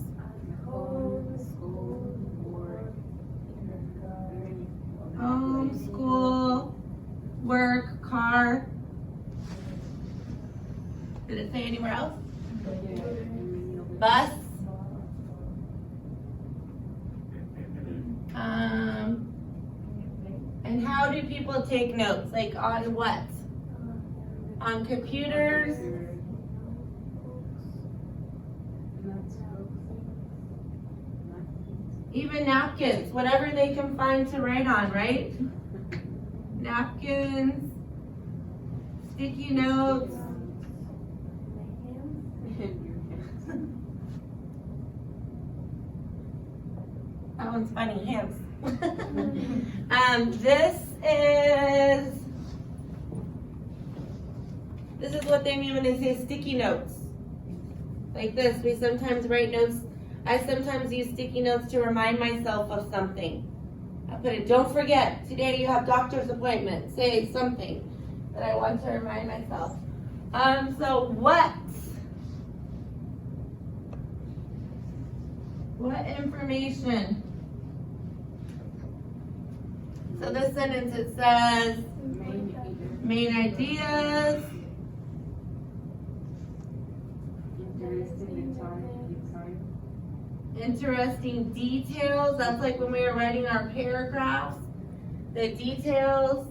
Home, school, work, Home, school, work, car. Did it say anywhere else? Bus. And how do people take notes? Like on what? On computers? Even napkins, whatever they can find to write on, right? Napkins, sticky notes. That one's funny, hands. This is what they mean when they say sticky notes. Like this, we sometimes write notes. I sometimes use sticky notes to remind myself of something. I put it, don't forget, today you have doctor's appointment. Say something that I want to remind myself. So what information? So this sentence, it says, main ideas. Interesting details. That's like when we were writing our paragraphs. The details.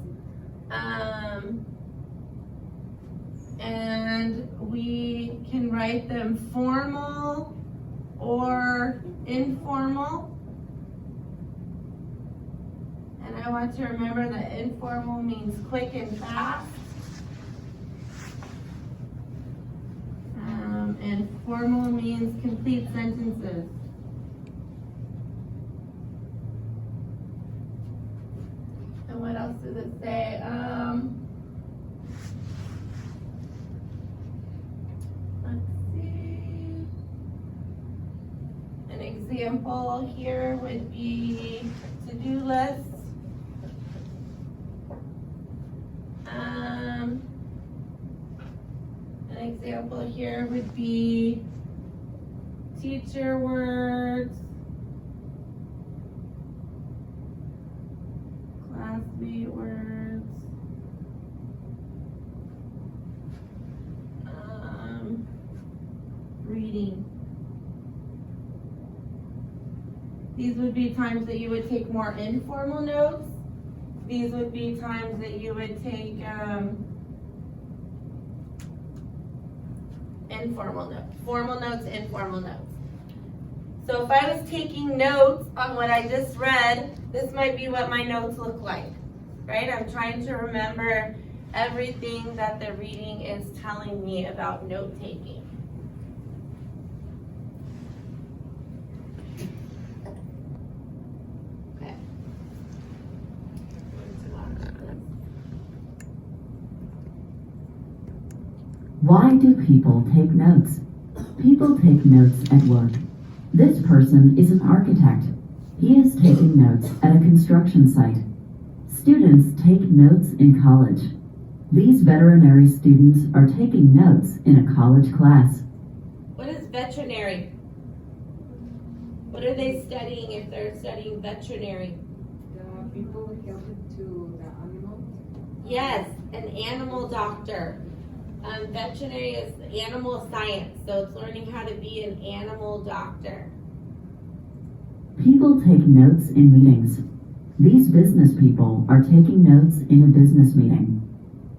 And we can write them formal or informal. And I want to remember that informal means quick and fast. And formal means complete sentences. And what else does it say? Let's see. An example here would be to-do lists. An example here would be teacher words, classmate words, reading. These would be times that you would take more informal notes. These would be times that you would take informal notes, formal notes, informal notes. So if I was taking notes on what I just read, this might be what my notes look like, right? I'm trying to remember everything that the reading is telling me about note taking. Okay. Why do people take notes? People take notes at work. This person is an architect. He is taking notes at a construction site. Students take notes in college. These veterinary students are taking notes in a college class. What is veterinary? What are they studying if they're studying veterinary? The people helping to the animals. Yes, an animal doctor. Veterinary is animal science, so it's learning how to be an animal doctor. People take notes in meetings. These business people are taking notes in a business meeting.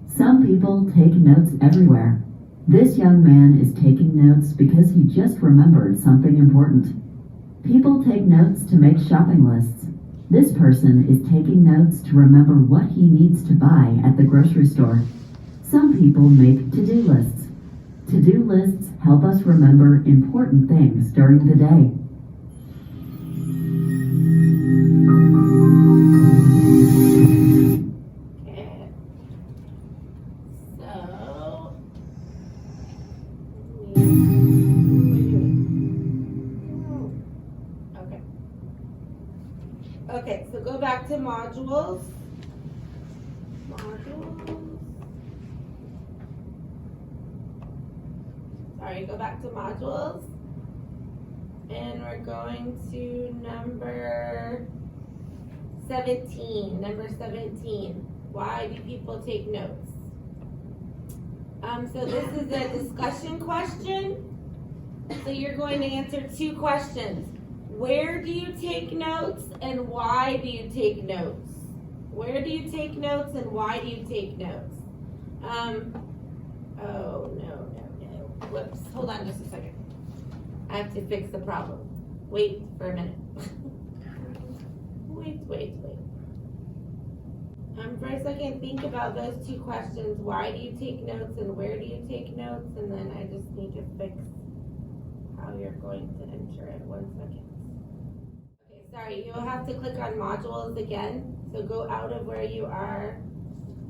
Some people take notes everywhere. This young man is taking notes because he just remembered something important. People take notes to make shopping lists. This person is taking notes to remember what he needs to buy at the grocery store. Some people make to-do lists. To-do lists help us remember important things during the day. Okay. So, okay. Okay, so go back to modules. Sorry, go back to modules. And we're going to number 17. Number 17. Why do people take notes? So this is a discussion question. So you're going to answer two questions. Where do you take notes and why do you take notes? Where do you take notes and why do you take notes? Oh, no. Whoops, hold on just a second. I have to fix the problem. Wait for a minute. Wait. For a second, think about those two questions. Why do you take notes and where do you take notes? And then I just need to fix how you're going to enter it. 1 second. Okay, sorry, you'll have to click on modules again. So go out of where you are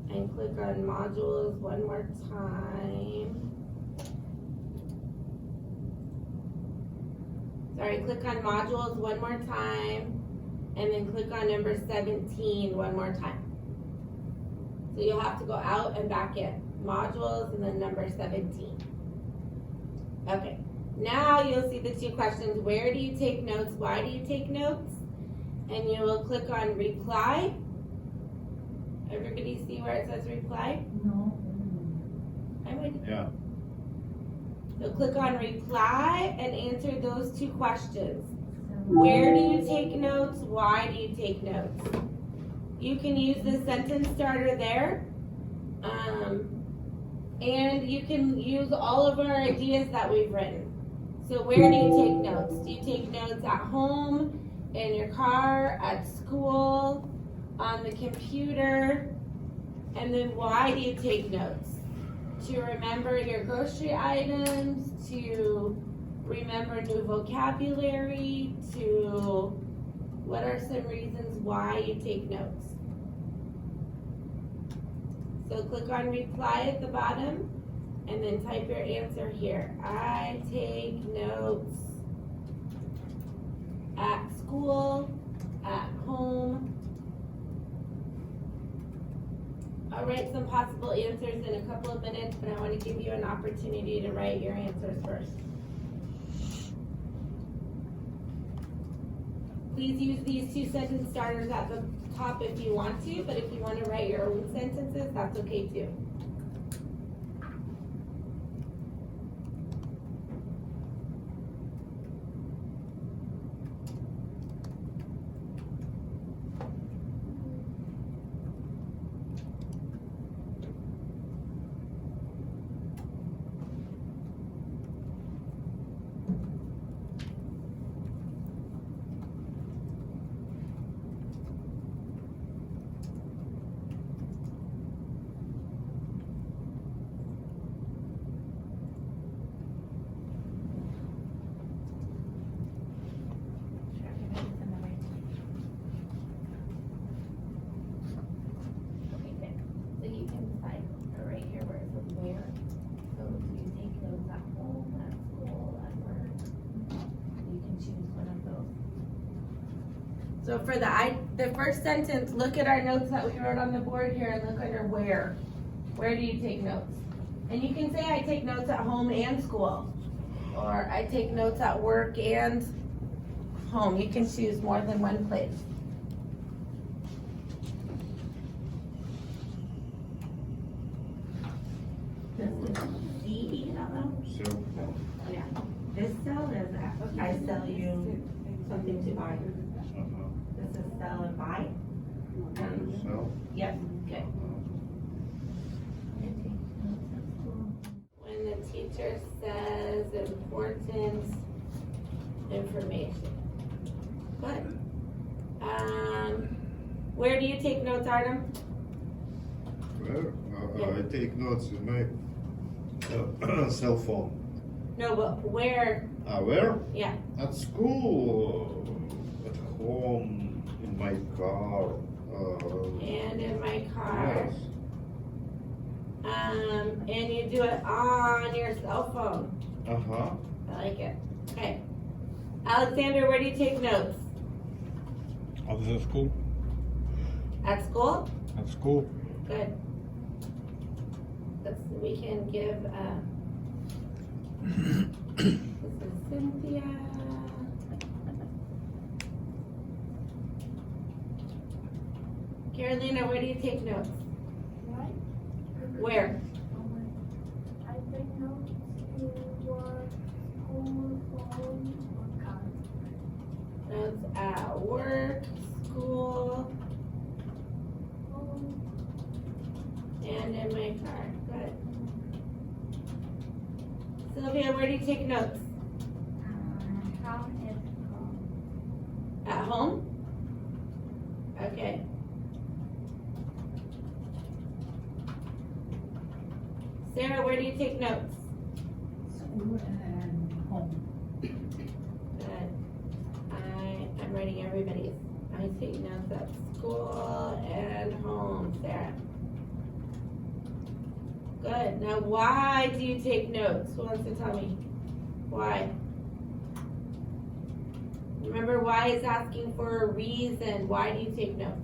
and click on modules one more time. Sorry, click on modules one more time and then click on number 17 one more time. So you'll have to go out and back in. Modules and then number 17. Okay, now you'll see the two questions. Where do you take notes? Why do you take notes? And you will click on reply. Everybody see where it says reply? No. Yeah. So click on reply and answer those two questions. Where do you take notes? Why do you take notes? You can use the sentence starter there. And you can use all of our ideas that we've written. So where do you take notes? Do you take notes at home, in your car, at school, on the computer? And then why do you take notes? To remember your grocery items, to remember new vocabulary, to what are some reasons why you take notes? So click on reply at the bottom and then type your answer here. I take notes at school, at home. I'll write some possible answers in a couple of minutes, but I want to give you an opportunity to write your answers first. Please use these two sentence starters at the top if you want to, but if you want to write your own sentences, that's okay too. So for the first sentence, look at our notes that we wrote on the board here and look under where. Where do you take notes? And you can say I take notes at home and school. Or I take notes at work and home. You can choose more than one place. This is C, I don't know. Cell phone. Yeah. This cell is, I sell you something to buy. This is sell and buy. Cell. Yep, good. When the teacher says important information. Good. Where do you take notes, Artem? Where? I take notes in my cell phone. No, but where? Where? Yeah. At school, at home, in my car. And in my car. Yes. And you do it on your cell phone. Uh-huh. I like it. Okay. Alexander, where do you take notes? At the school. At school? At school. Good. We can give, this is Cynthia. Carolina, where do you take notes? Where? I take notes in work, school, phone, or car. Notes at work, school, in my car. Good. Sylvia, where do you take notes? Home is home. At home? Okay. Sarah, where do you take notes? School and home. Good. I'm writing everybody's. I take notes at school and home, Sarah. Good. Now, why do you take notes? Who wants to tell me? Why? Remember, why is asking for a reason. Why do you take notes?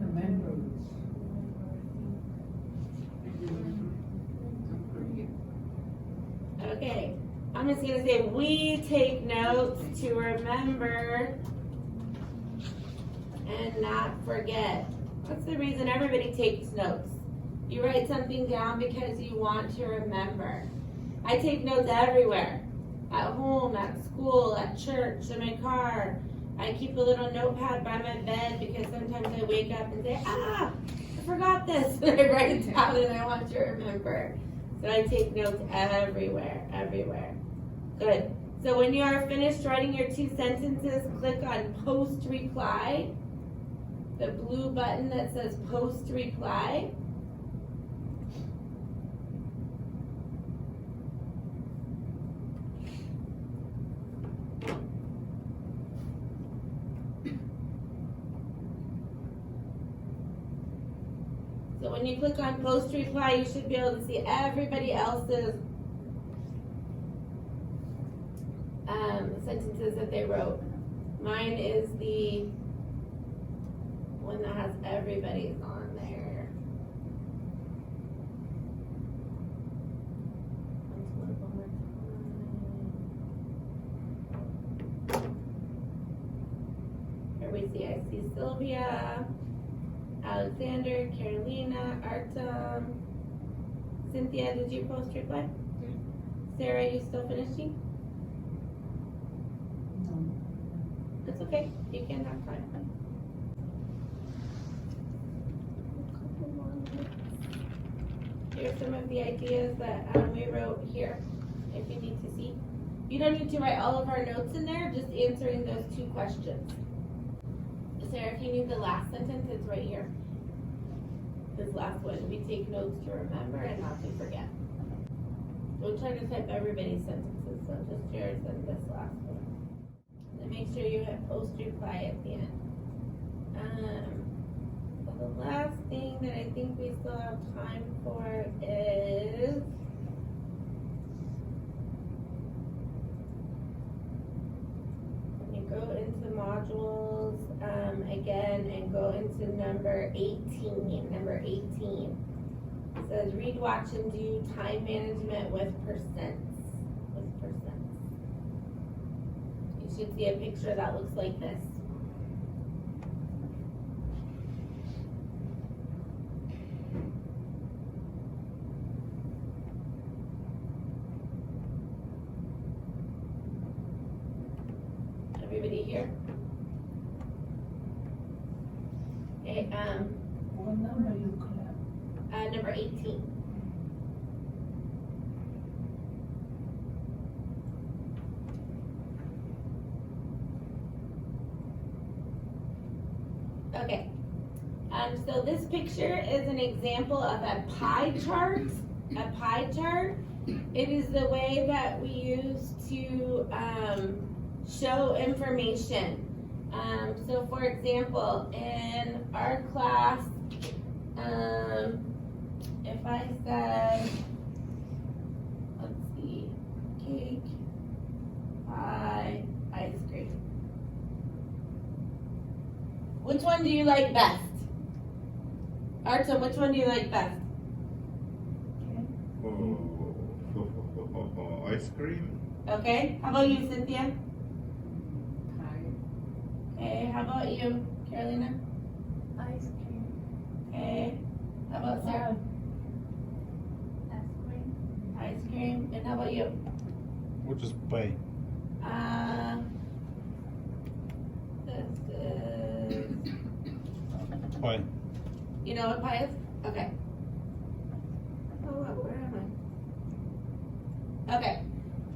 Remember. Okay. I'm just going to say we take notes to remember and not forget. That's the reason everybody takes notes. You write something down because you want to remember. I take notes everywhere. At home, at school, at church, in my car. I keep a little notepad by my bed because sometimes I wake up and say, I forgot this. And I write it down and I want to remember. So I take notes everywhere, everywhere. Good. So when you are finished writing your 2 sentences, click on post reply. The blue button that says post reply. So when you click on post reply, you should be able to see everybody else's sentences that they wrote. Mine is the one that has everybody's on there. Here we see, I see Sylvia, Alexander, Carolina, Artem, Cynthia, did you post reply? Sarah, you still finishing? No. It's okay, you can have time. Here's some of the ideas that we wrote here, if you need to see. You don't need to write all of our notes in there, just answering those 2 questions. Sarah, if you need the last sentence, it's right here. This last one, we take notes to remember and not to forget. Don't try to type everybody's sentences, so just yours and this last one. And make sure you hit post reply at the end. So the last thing that I think we still have time for is when you go into modules again and go into number 18. Number 18. It says read, watch, and do time management with percents. With percents. You should see a picture that looks like this. Everybody here? Okay, What number you clap? number 18. Okay. So this picture is an example of a pie chart. A pie chart. It is the way that we use to show information. So for example, in our class, if I said, let's see, cake, pie, ice cream. Which one do you like best? Artem, which one do you like best? Ice cream. Okay, how about you, Cynthia? Pie. Okay, how about you, Carolina? Ice cream. Okay, how about Sarah? Ice cream. Ice cream, and how about you? Which is pie? This is, Pie. you know what pie is? Okay. Oh, where am I? Okay.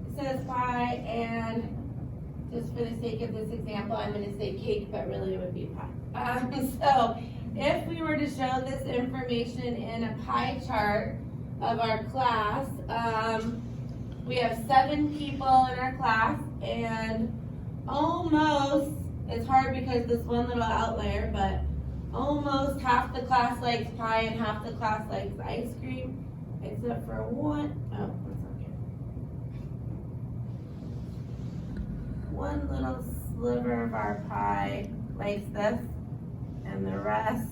It says pie, and just for the sake of this example, I'm going to say cake, but really it would be pie. So if we were to show this information in a pie chart of our class, we have 7 people in our class, and almost, it's hard because this one little outlier, but almost half the class likes pie and half the class likes ice cream, except for one. Oh, that's not good. One little sliver of our pie likes this, and the rest.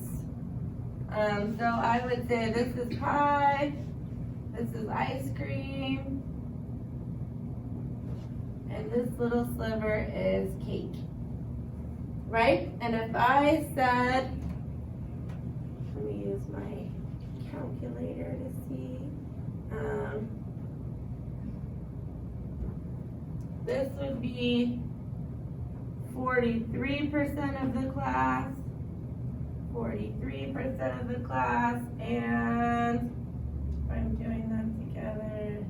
So I would say this is pie, this is ice cream, and this little sliver is cake. Right? And if I said, let me use my calculator to see, this would be 43% of the class, 43% of the class, and if I'm doing them together,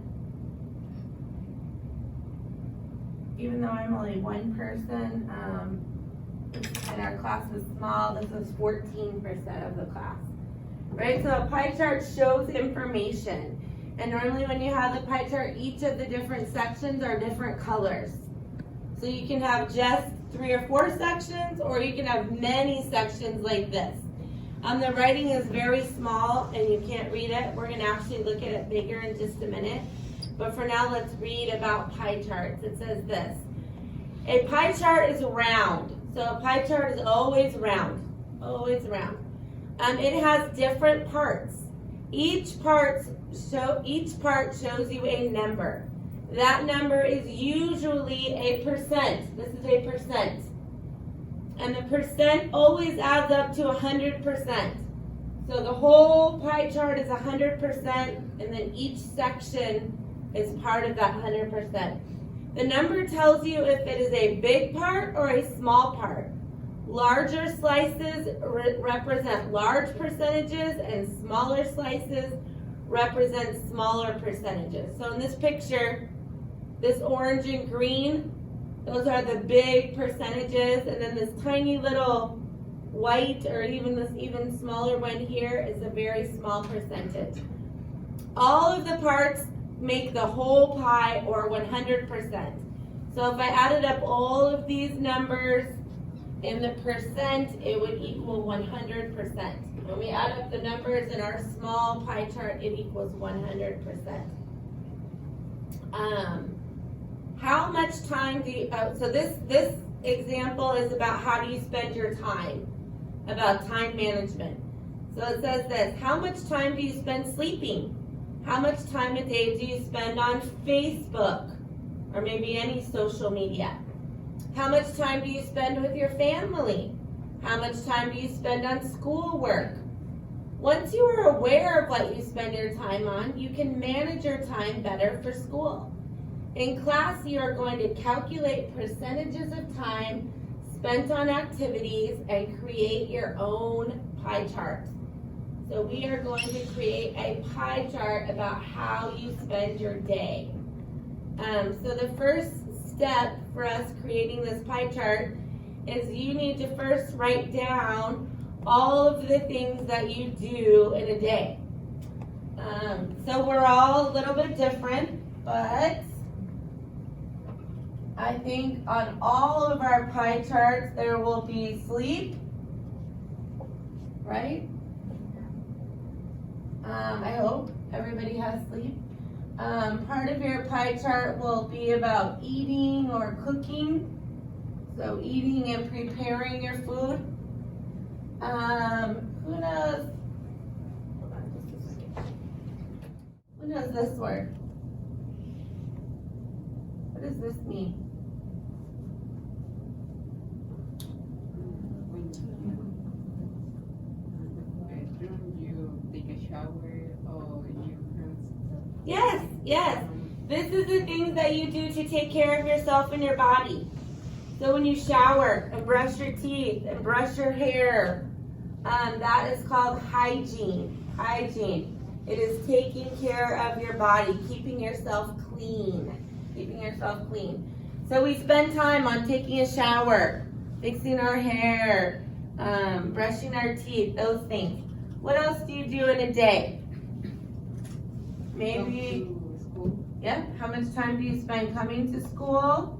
even though I'm only one person, and our class is small, this is 14% of the class. Right, so a pie chart shows information. And normally when you have the pie chart, each of the different sections are different colors. So you can have just 3 or 4 sections, or you can have many sections like this. The writing is very small and you can't read it. We're going to actually look at it bigger in just a minute. But for now, let's read about pie charts. It says this. A pie chart is round. So a pie chart is always round. Always round. It has different parts. Each part shows you a number. That number is usually a percent. This is a percent. And the percent always adds up to 100%. So the whole pie chart is 100%, and then each section is part of that 100%. The number tells you if it is a big part or a small part. Larger slices represent large percentages, and smaller slices represent smaller percentages. So in this picture, this orange and green, those are the big percentages, and then this tiny little white, or even this even smaller one here, is a very small percentage. All of the parts make the whole pie, or 100%. So if I added up all of these numbers in the percent, it would equal 100%. When we add up the numbers in our small pie chart, it equals 100%. How much time do you, so this example is about how do you spend your time, about time management. So it says this, how much time do you spend sleeping? How much time a day do you spend on Facebook, or maybe any social media? How much time do you spend with your family? How much time do you spend on schoolwork? Once you are aware of what you spend your time on, you can manage your time better for school. In class, you are going to calculate percentages of time spent on activities and create your own pie chart. So we are going to create a pie chart about how you spend your day. So the first step for us creating this pie chart is you need to first write down all of the things that you do in a day. So we're all a little bit different, but I think on all of our pie charts there will be sleep, right? I hope everybody has sleep. Part of your pie chart will be about eating or cooking. So eating and preparing your food. Who knows? Hold on just a second. Who knows this word? What does this mean? You take a shower, or you Yes, yes. This is the things that you do to take care of yourself and your body. So when you shower and brush your teeth and brush your hair, that is called hygiene. hygiene. It is taking care of your body, keeping yourself clean. Keeping yourself clean. So we spend time on taking a shower, fixing our hair, brushing our teeth, those things. What else do you do in a day? Maybe, yeah, how much time do you spend coming to school?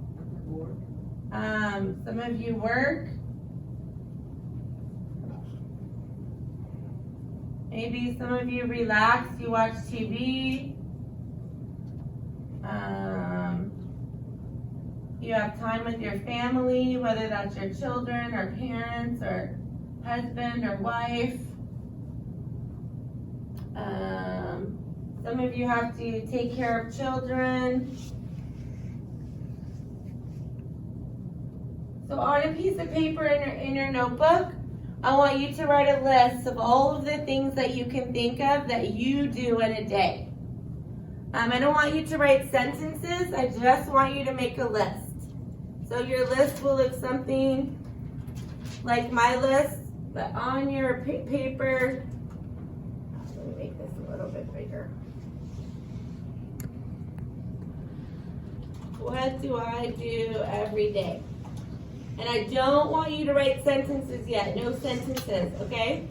Some of you work. Maybe some of you relax, you watch TV. You have time with your family, whether that's your children or parents or husband or wife. Some of you have to take care of children. So on a piece of paper in your notebook, I want you to write a list of all of the things that you can think of that you do in a day. I don't want you to write sentences, I just want you to make a list. So your list will look something like my list, but on your paper, let me make this a little bit bigger. What do I do every day? And I don't want you to write sentences yet, no sentences, okay?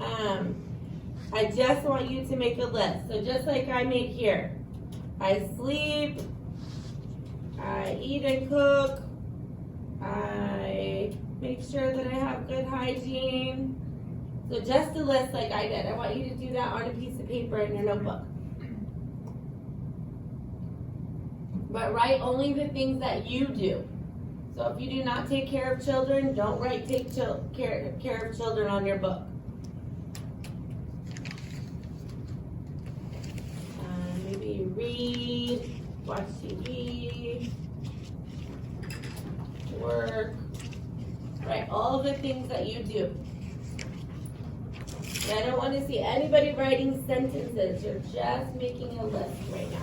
I just want you to make a list. So just like I made here, I sleep, I eat and cook, I make sure that I have good hygiene. So just a list like I did. I want you to do that on a piece of paper in your notebook. But write only the things that you do. So if you do not take care of children, don't write take care of children on your book. Maybe you read, watch TV, work, write all the things that you do. And I don't want to see anybody writing sentences. You're just making a list right now.